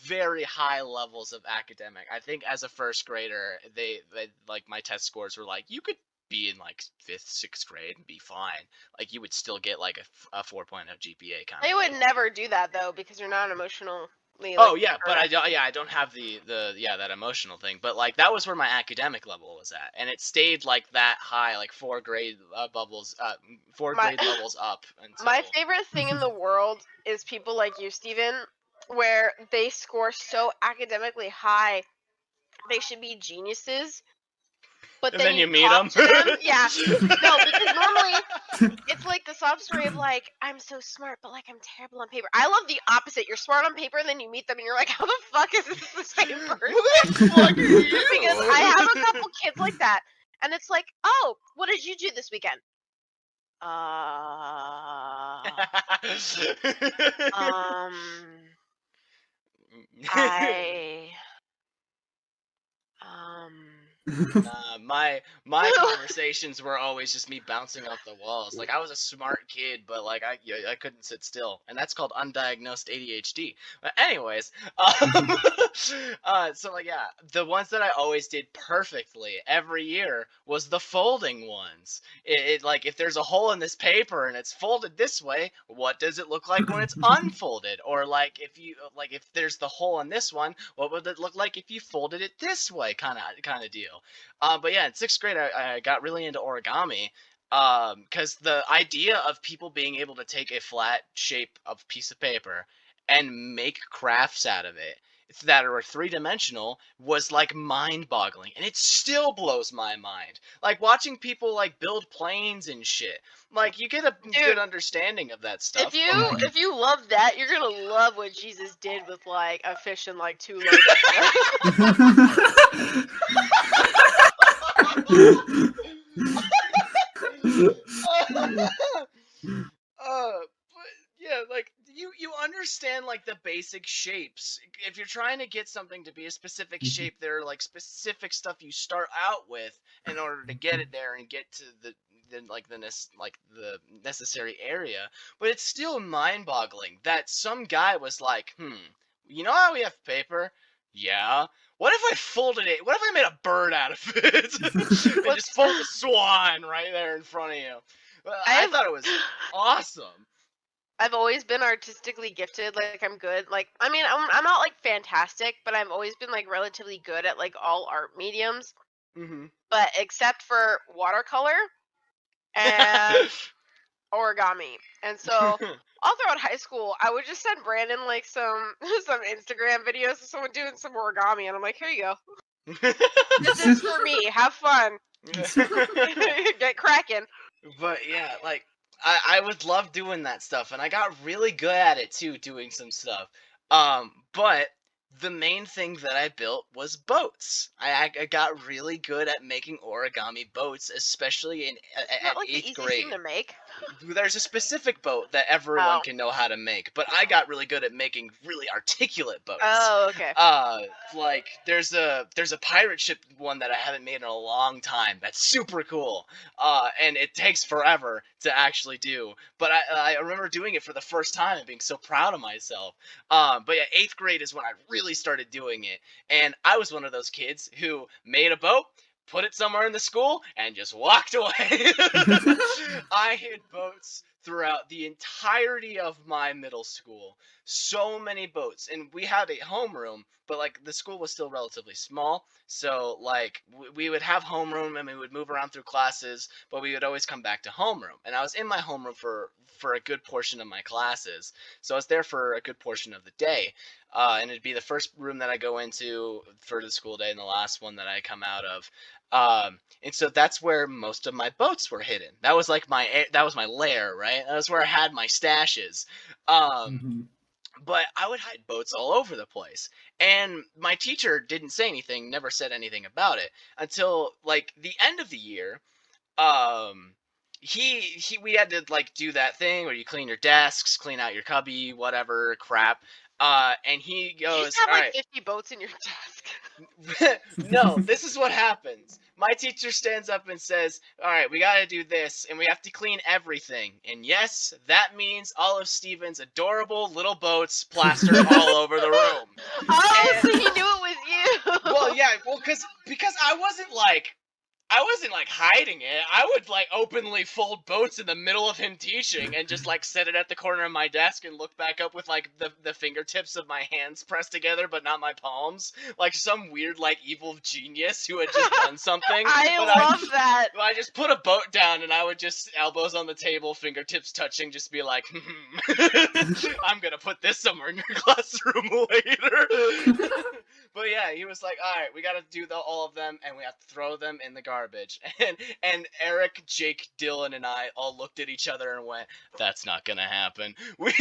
very high levels of academic. I think as a first grader, they like my test scores were like, you could be in like 5th, 6th grade and be fine. Like you would still get like a 4.0 GPA kind of. They would never do that though because you're not emotionally. Like, oh yeah, but I don't have the that emotional thing. But like that was where my academic level was at, and it stayed like that high, like 4 grade levels up until. My favorite thing in the world is people like you, Steven, where they score so academically high, they should be geniuses, but And then then you you meet talk them. to them. Yeah. No, because normally it's like the sob story of like, I'm so smart, but like I'm terrible on paper. I love the opposite. You're smart on paper, and then you meet them, and you're like, how the fuck is this the same person? Who the fuck are you? Because I have a couple kids like that, and it's like, oh, what did you do this weekend? I Nah, my conversations were always just me bouncing off the walls. Like I was a smart kid, but like I couldn't sit still, and that's called undiagnosed ADHD. But anyways, so like yeah, the ones that I always did perfectly every year was the folding ones. It like if there's a hole in this paper and it's folded this way, what does it look like when it's unfolded? Or like if there's the hole in this one, what would it look like if you folded it this way? Kind of deal. But yeah, in 6th grade, I got really into origami because the idea of people being able to take a flat shape of piece of paper and make crafts out of it that are 3-dimensional was like mind-boggling, and it still blows my mind. Like watching people like build planes and shit. Like you get a good understanding of that stuff. If you love that, you're gonna love what Jesus did with like a fish and like 2 loaves. But yeah, like you understand like the basic shapes. If you're trying to get something to be a specific shape, there are like specific stuff you start out with in order to get it there and get to the necessary area. But it's still mind-boggling that some guy was like, you know how we have paper? Yeah. What if I folded it? What if I made a bird out of it? And just fold the swan right there in front of you. Well, I thought it was awesome. I've always been artistically gifted. Like I'm good. Like I mean, I'm not like fantastic, but I've always been like relatively good at like all art mediums. Mm-hmm. But except for watercolor and origami. And so all throughout high school, I would just send Brandon like some Instagram videos of someone doing some origami, and I'm like, here you go. This is for me. Have fun. Get cracking. But yeah, like I would love doing that stuff, and I got really good at it too, doing some stuff. But the main thing that I built was boats. I got really good at making origami boats, especially at like 8th the grade. thing to make. There's a specific boat that everyone can know how to make, but I got really good at making really articulate boats. Oh, okay. Like there's a pirate ship one that I haven't made in a long time. That's super cool. And it takes forever to actually do. But I remember doing it for the first time and being so proud of myself. But yeah, 8th grade is when I really started doing it, and I was one of those kids who made a boat, put it somewhere in the school, and just walked away. I hid boats throughout the entirety of my middle school. So many boats. And we had a homeroom, but like the school was still relatively small. So like we would have homeroom and we would move around through classes, but we would always come back to homeroom. And I was in my homeroom for a good portion of my classes. So I was there for a good portion of the day. And it'd be the first room that I go into for the school day and the last one that I come out of. And so that's where most of my boats were hidden. That was like my lair, right? That was where I had my stashes. But I would hide boats all over the place. And my teacher didn't say anything, never said anything about it until like the end of the year. We had to like do that thing where you clean your desks, clean out your cubby, whatever crap. And he goes, you just have all like right. 50 boats in your desk. No, this is what happens. My teacher stands up and says, all right, we got to do this, and we have to clean everything. And yes, that means all of Steven's adorable little boats plastered all over the room. Oh, so he knew it was you. Well, yeah, because I wasn't like hiding it. I would like openly fold boats in the middle of him teaching and just like set it at the corner of my desk and look back up with like the fingertips of my hands pressed together but not my palms, like some weird like evil genius who had just done something. I love that. I just put a boat down and I would just elbows on the table, fingertips touching, just be like, I'm gonna put this somewhere in your classroom later. But yeah, he was like, all right, we got to do all of them, and we have to throw them in the garbage. And Eric, Jake, Dylan, and I all looked at each other and went, that's not going to happen. We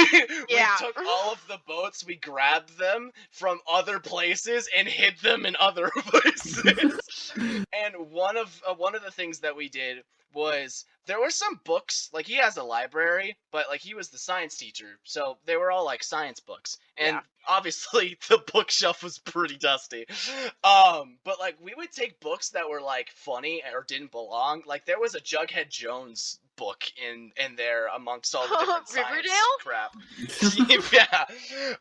Yeah. took all of the boats, we grabbed them from other places and hid them in other places. And one of the things that we did was there were some books, like he has a library, but like he was the science teacher, so they were all like science books. And Yeah. obviously the bookshelf was pretty dusty. But like we would take books that were like funny or didn't belong. Like there was a Jughead Jones book in there amongst all the different science Riverdale? crap.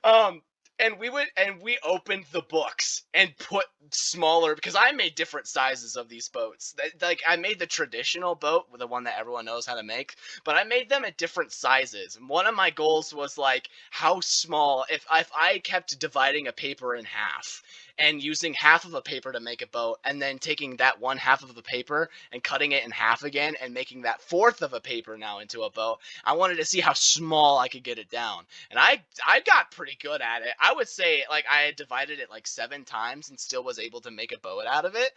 Yeah. And we opened the books and put smaller, because I made different sizes of these boats. Like I made the traditional boat, the one that everyone knows how to make, but I made them at different sizes. And one of my goals was like how small, if I kept dividing a paper in half and using half of a paper to make a boat, and then taking that one half of the paper and cutting it in half again and making that fourth of a paper now into a boat, I wanted to see how small I could get it down. And I got pretty good at it. I would say like I had divided it like 7 times and still was able to make a boat out of it,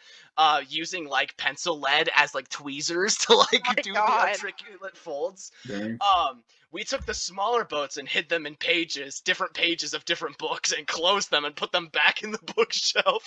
using like pencil lead as like tweezers to like do the articulate folds. Dang. We took the smaller boats and hid them in different pages of different books, and closed them and put them back in the bookshelf.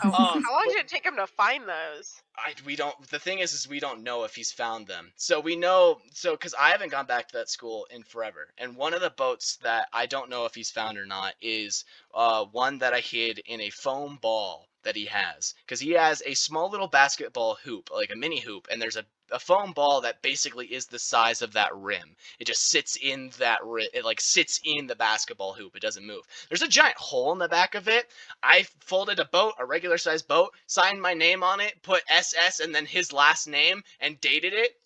How long did it take him to find those? We don't. The thing is we don't know if he's found them. So we know. So because I haven't gone back to that school in forever, and one of the boats that I don't know if he's found or not is one that I hid in a foam ball that he has, because he has a small little basketball hoop, like a mini hoop, and there's a foam ball that basically is the size of that rim. It just sits in that it like sits in the basketball hoop. It doesn't move. There's a giant hole in the back of it. I folded a boat, a regular sized boat, signed my name on it, put SS and then his last name, and dated it,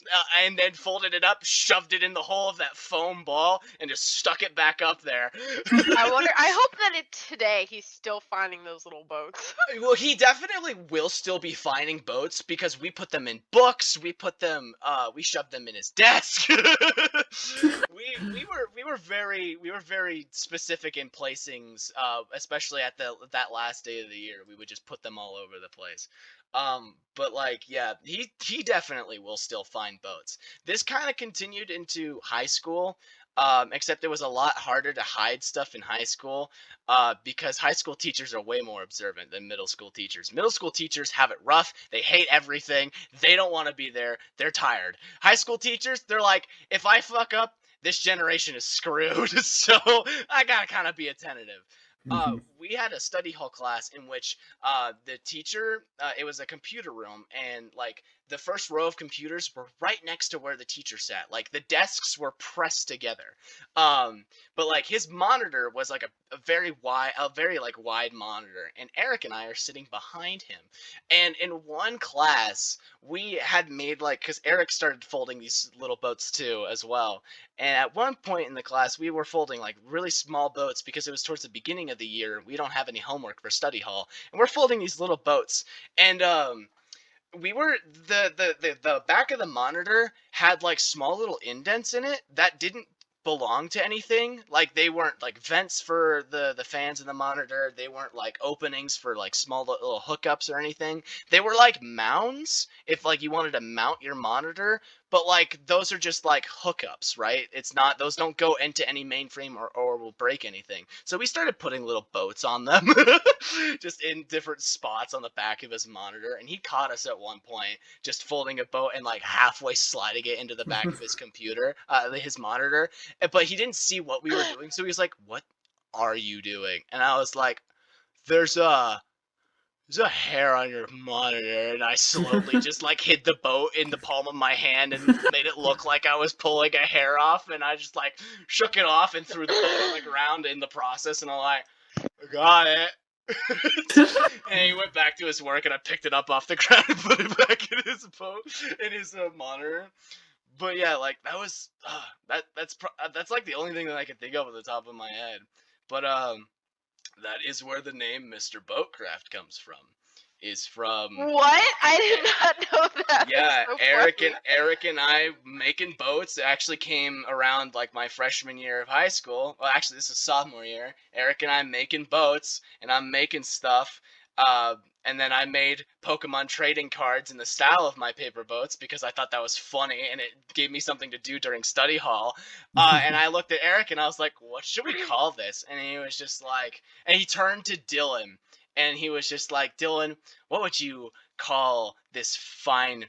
and then folded it up, shoved it in the hole of that foam ball, and just stuck it back up there. I hope that today he's still finding those little boats. Well, he definitely will still be finding boats, because we put them in books. We shoved them in his desk. we were very specific in placings, especially at that last day of the year. We would just put them all over the place. But like, yeah, he definitely will still find boats. This kind of continued into high school. Except it was a lot harder to hide stuff in high school, because high school teachers are way more observant than middle school teachers. Middle school teachers have it rough. They hate everything. They don't want to be there. They're tired. High school teachers, they're like, if I fuck up, this generation is screwed. So I gotta kind of be attentive. We had a study hall class in which the teacher, it was a computer room, and like the first row of computers were right next to where the teacher sat. Like the desks were pressed together. But like his monitor was like a very wide monitor, and Eric and I are sitting behind him. And in one class, we had made because Eric started folding these little boats too as well. And at one point in the class, we were folding like really small boats because it was towards the beginning of the year. We don't have any homework for study hall, and we're folding these little boats. And we were the back of the monitor had like small little indents in it that didn't belong to anything. Like they weren't like vents for the fans in the monitor. They weren't like openings for like small little hookups or anything. They were like mounds if like you wanted to mount your monitor, but like those are just like hookups, right? It's not, those don't go into any mainframe or will break anything. So we started putting little boats on them just in different spots on the back of his monitor, and he caught us at one point just folding a boat and like halfway sliding it into the back of his computer, his monitor. But he didn't see what we were doing, so he was like, "What are you doing?" And I was like, "There's a hair on your monitor," and I slowly just like hid the boat in the palm of my hand and made it look like I was pulling a hair off, and I just like shook it off and threw the boat on the ground in the process, and I'm like, "I got it." And he went back to his work, and I picked it up off the ground and put it back in his boat, in his monitor. But yeah, like that was that's like the only thing that I can think of at the top of my head. But that is where the name Mr. BoatCraft comes from. is from What? I did not know that. yeah, That's so funny. Eric and I making boats. It actually came around like my freshman year of high school. Well, actually, this is sophomore year. Eric and I making boats, and I'm making stuff. And then I made Pokemon trading cards in the style of my paper boats because I thought that was funny, and it gave me something to do during study hall. And I looked at Eric, and I was like, "What should we call this?" And he was just like, and he turned to Dylan, and he was just like, "Dylan, what would you call this fine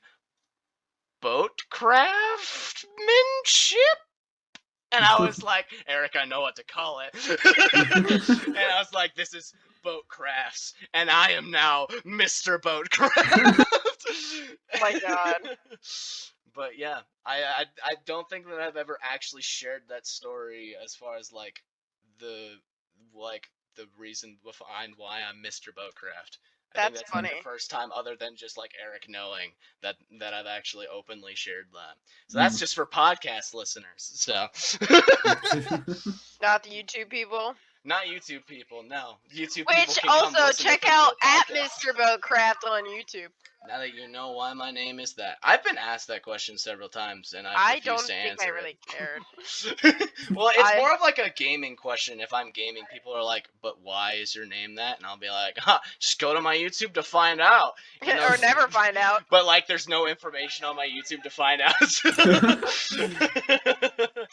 BoatCraft ship?" And I was like, Eric, I know what to call it. And I was like, this is BoatCrafts, and I am now Mr. BoatCraft. Oh my god. But yeah, I don't think that I've ever actually shared that story as far as like the reason behind why I'm Mr. BoatCraft. I think that's funny. like the first time, other than just like Eric knowing that I've actually openly shared that. So that's just for podcast listeners. So Not the YouTube people. not YouTube people, no. YouTube people Which can come also listen check to out the at podcast. Mr. Boatcraft on YouTube. Now that you know why my name is that, I've been asked that question several times, and I I've don't refused to think answer I really cared. it. Well, it's I- more of like a gaming question. If I'm gaming, people are like, "But why is your name that?" And I'll be like, just go to my YouTube to find out." You know? Or never find out. But like, there's no information on my YouTube to find out. It's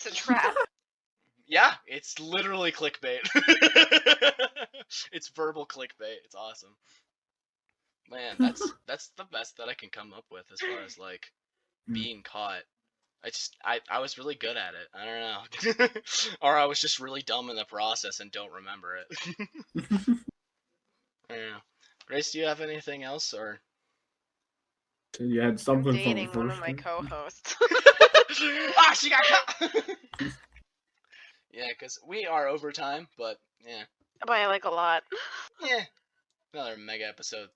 a trap. Yeah, it's literally clickbait. It's verbal clickbait. It's awesome. Man, that's the best that I can come up with as far as like being caught. I was really good at it. I don't know. Or I was just really dumb in the process and don't remember it. Yeah. Grace, do you have anything else, or? You had something I'm dating from one the of my first co-hosts. Ah, she got caught! Yeah, because we are over time, but yeah. By like a lot. Yeah. Another mega episode.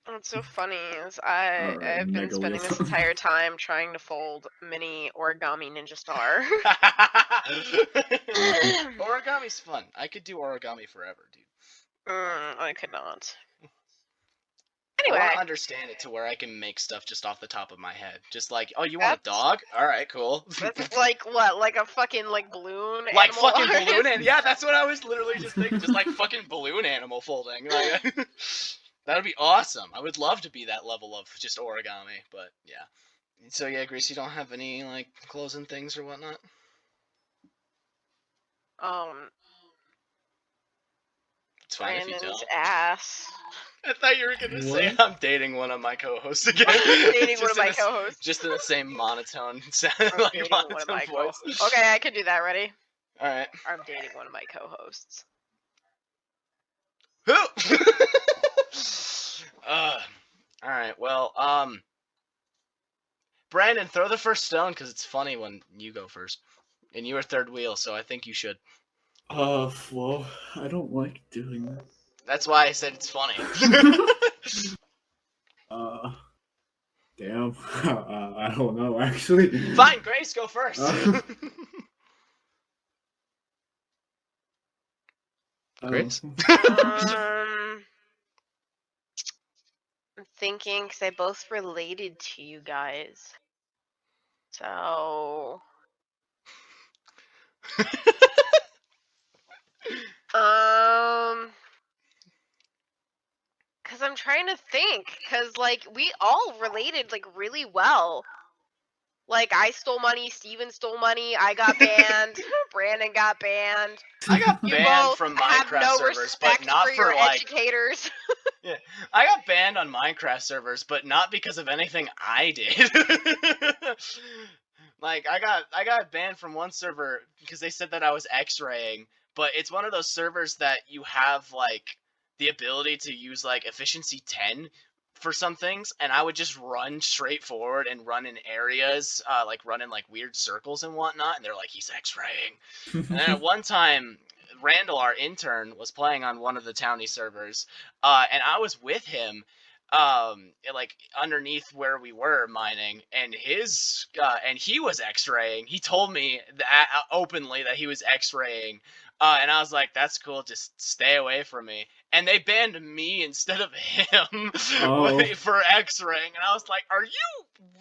What's so funny is I've been mega spending wheel. this entire time trying to fold mini origami ninja star. Origami's fun. I could do origami forever, dude. I could not. I Anyway, want to understand it to where I can make stuff just off the top of my head. Just like, oh, you want a dog? All right, cool. that's like what? Like a fucking like balloon Like animal fucking artist? balloon animal. Yeah, that's what I was literally just thinking. Just like fucking balloon animal folding. Like, that would be awesome. I would love to be that level of just origami. But yeah. So yeah, Grace, you don't have any like closing things or whatnot? It's fine if you Brandon's don't. ass. I thought you were gonna say What? I'm dating one of my co-hosts again. Dating one of my co-hosts. Just in the same monotone sound, I'm like dating one of monotone my voice. co-hosts. Okay, I can do that. Ready? All right. I'm dating one of my co-hosts. Who? All right. Well, Brandon, throw the first stone because it's funny when you go first, and you were third wheel, so I think you should. Well, I don't like doing that. That's why I said it's funny. Damn. I don't know, actually. Fine, Grace, go first. Grace? I'm thinking because they both related to you guys. So. Because I'm trying to think. Because, like, we all related, like, really well. Like, I stole money, Steven stole money, I got banned, Brandon got banned. I got You banned both from have Minecraft no servers, but respect not for your for like. educators. Yeah, I got banned on Minecraft servers, but not because of anything I did. Like I got banned from one server because they said that I was X-raying, but it's one of those servers that you have like the ability to use like efficiency 10 for some things, and I would just run straight forward and run in areas, like run in like weird circles and whatnot, and they're like, he's X-raying. And then at one time, Randall, our intern, was playing on one of the townie servers, and I was with him, like underneath where we were mining, and and he was X-raying. He told me that openly that he was X-raying, And I was like, that's cool, just stay away from me. And they banned me instead of him for X-Ring. And I was like,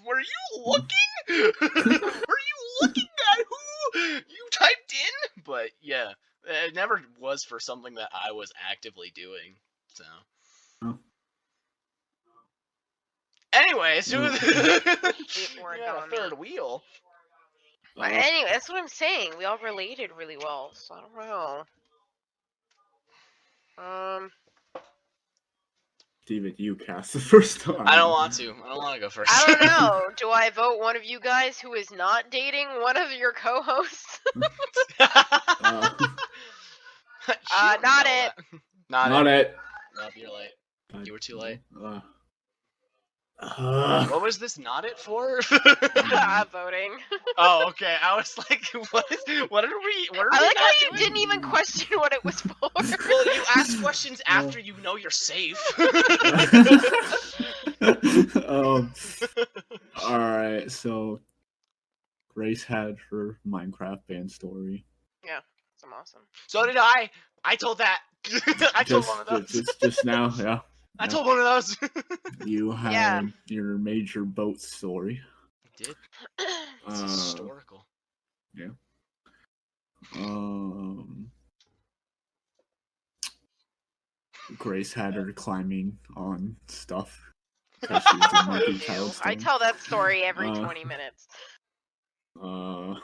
were you looking? Were you looking at who you typed in? But yeah, it never was for something that I was actively doing. So. Oh. Anyways, who a third wheel? Well, anyway, that's what I'm saying. We all related really well, so I don't know. Steven, you cast the first time. I don't want to. I don't want to go first. I don't know. Do I vote one of you guys who is not dating one of your co-hosts? Not it. Not it. Nope, you're late. You were too late. What What was this not it for? Voting. Oh, okay. I was like, what are we I like how you doing? didn't even question what it was for. Well, you ask questions after you know you're safe. Alright, so Grace had her Minecraft band story. Yeah, it's awesome. So did I. I told that. I told one of those. Just now, yeah. I told one of those. You had your major boat story. I did. It's historical. Yeah. Grace had her climbing on stuff. She was in I tell that story every 20 minutes. Uh-huh.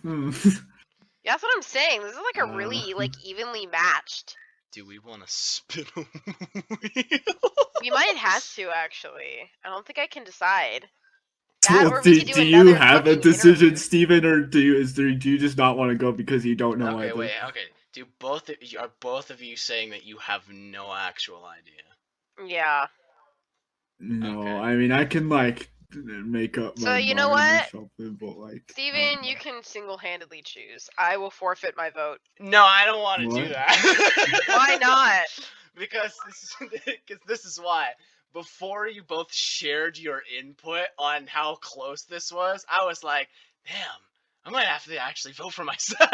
Yeah, that's what I'm saying. This is like a really evenly matched. Do we want to spin a wheel? We might have to, actually. I don't think I can decide. Do you have a decision, Steven, or do you just not want to go because you don't know? Okay, wait. Okay, are both of you saying that you have no actual idea? Yeah. No, okay. I mean I can make up. So you know what, but, Steven, you can single-handedly choose. I will forfeit my vote. No, I don't want to do that. Why not? Because this is why. Before you both shared your input on how close this was, I was like, damn, I might have to actually vote for myself. So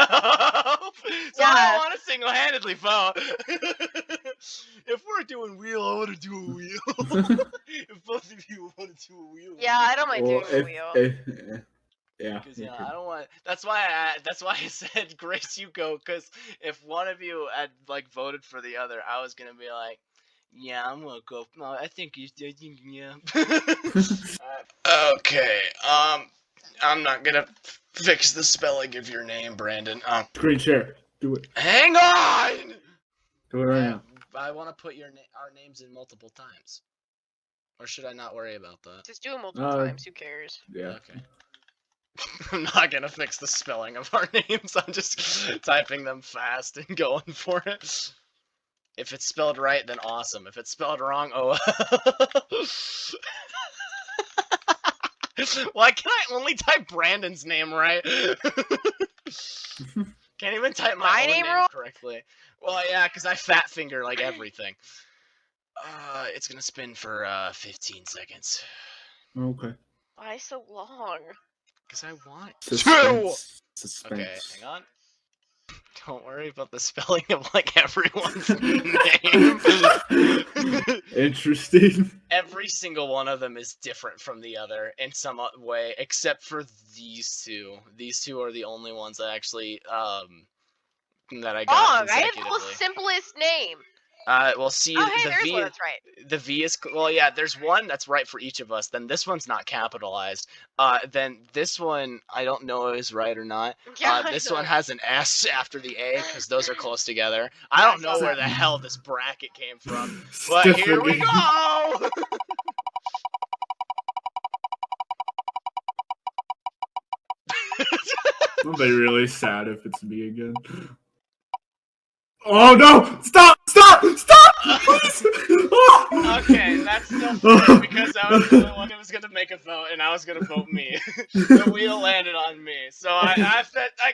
I don't want to single-handedly vote. If we're doing wheel, I want to do a wheel. If both of you want to do a wheel. Yeah, I don't mind doing a wheel. Yeah. Because I don't want. That's why I said Grace, you go. Because if one of you had voted for the other, I was gonna be like, yeah, I'm gonna go. No, I think yeah. Okay. I'm not gonna fix the spelling of your name, Brandon. Screen share. Do it. Hang on. Do it right now. I want to put our names in multiple times. Or should I not worry about that? Just do it multiple times. Who cares? Yeah. Okay. I'm not gonna fix the spelling of our names. I'm just typing them fast and going for it. If it's spelled right, then awesome. If it's spelled wrong, oh. Why can I only type Brandon's name right? Can't even type my own name correctly. Well, yeah, because I fat finger everything. It's gonna spin for 15 seconds. Okay. Why so long? Because I want Suspense. Okay, hang on. Don't worry about the spelling of everyone's name. Interesting. Every single one of them is different from the other in some way, except for these two. These two are the only ones that actually that I got consecutively. I have the simplest name. Well, see, the V. One that's right. The V is yeah. There's one that's right for each of us. Then this one's not capitalized. Then this one I don't know is right or not. Yeah, this one has an S after the A because those are close together. I don't know where the hell this bracket came from, but here we go. I'll be really sad if it's me again. Oh no! Stop! Please! Okay, that's still fair because I was the one who was gonna make a vote, and I was gonna vote me. The wheel landed on me, so I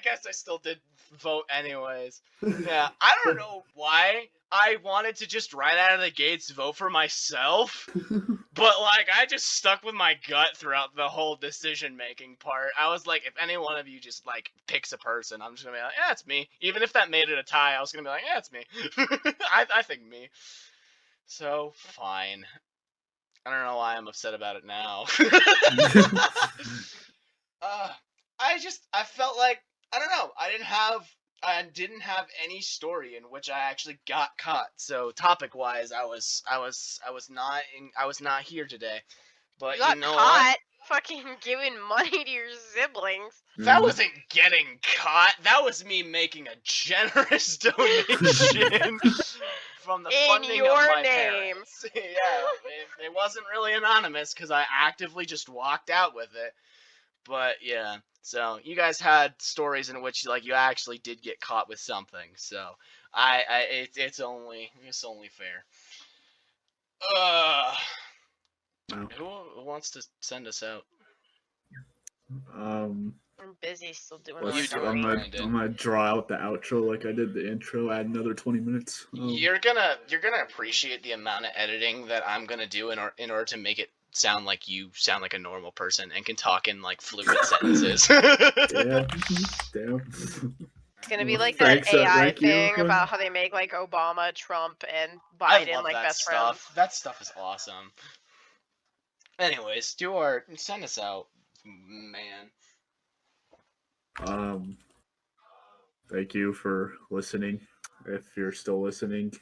guess I still did vote anyways. Yeah, I don't know why I wanted to just right out of the gates vote for myself, but like I just stuck with my gut throughout the whole decision-making part. I was like, if any one of you just like picks a person, I'm just gonna be like, yeah, it's me. Even if that made it a tie, I was gonna be like, yeah, it's me. I think me. So fine. I don't know why I'm upset about it now. I felt like I don't know. I didn't have any story in which I actually got caught. So topic wise, I was not here today. But You got know caught fucking giving money to your siblings. what? That wasn't getting caught. That was me making a generous donation from the funding your of my name. parents. Yeah, it wasn't really anonymous because I actively just walked out with it. But yeah, so you guys had stories in which like you actually did get caught with something. So it's only fair. Who wants to send us out? I'm I'm busy still doing gonna draw out the outro like I did the intro. Add another 20 minutes. You're gonna appreciate the amount of editing that I'm gonna do in order to make it sound like you sound like a normal person and can talk in like fluid sentences. Damn. It's gonna be like that AI thing about how they make like Obama, Trump, and Biden like best friends. That stuff is awesome. Anyways, send us out, man. Thank you for listening. If you're still listening,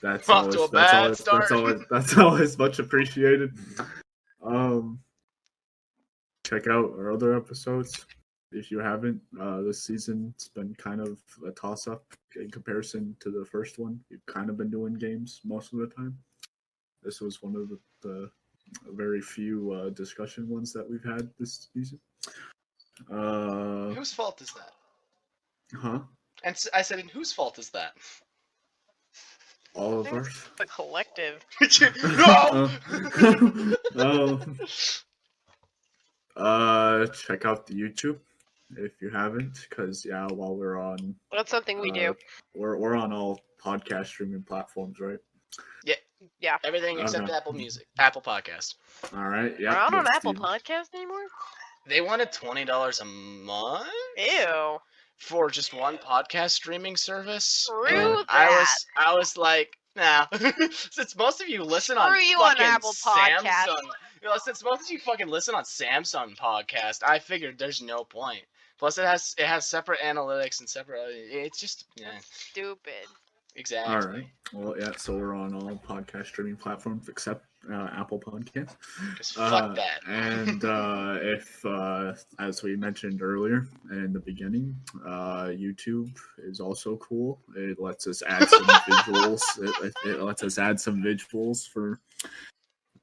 that's always much appreciated. Check out our other episodes if you haven't. This season's been kind of a toss-up in comparison to the first one. We've kind of been doing games most of the time. This was one of the very few discussion ones that we've had this season. Whose fault is that? Huh? And I said, and whose fault is that? All of ours. The collective. No! Check out the YouTube if you haven't, because while we're on. That's something we do. We're on all podcast streaming platforms, right? Yeah. Everything except Apple Music, Apple Podcast. All right. Yeah. We're not on Apple Podcast anymore. They wanted $20 a month. Ew. For just one podcast streaming service. Screw that. I was like, nah. Since most of you listen on Apple Podcast. Samsung, since most of you fucking listen on Samsung Podcast, I figured there's no point. Plus, it has separate analytics and separate. It's just stupid. Exactly. All right. Well, yeah. So we're on all podcast streaming platforms except Apple Podcasts. Just fuck that. And if, as we mentioned earlier in the beginning, YouTube is also cool. It lets us add some visuals. It lets us add some visuals for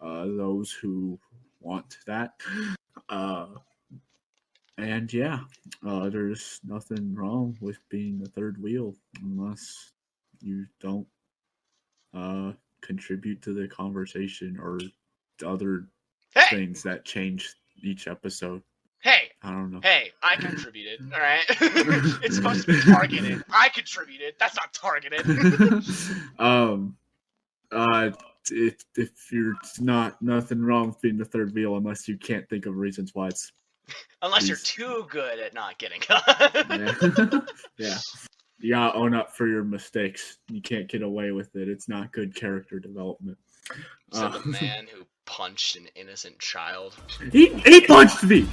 those who want that. And there's nothing wrong with being the third wheel unless you don't contribute to the conversation or other things that change each episode. Hey! I don't know. Hey, I contributed, alright? It's supposed to be targeted. I contributed. That's not targeted. If you're nothing wrong with being the third wheel unless you can't think of reasons why it's... Unless you're too good at not getting caught. Yeah. You gotta own up for your mistakes. You can't get away with it. It's not good character development. So the man who punched an innocent child. He punched me!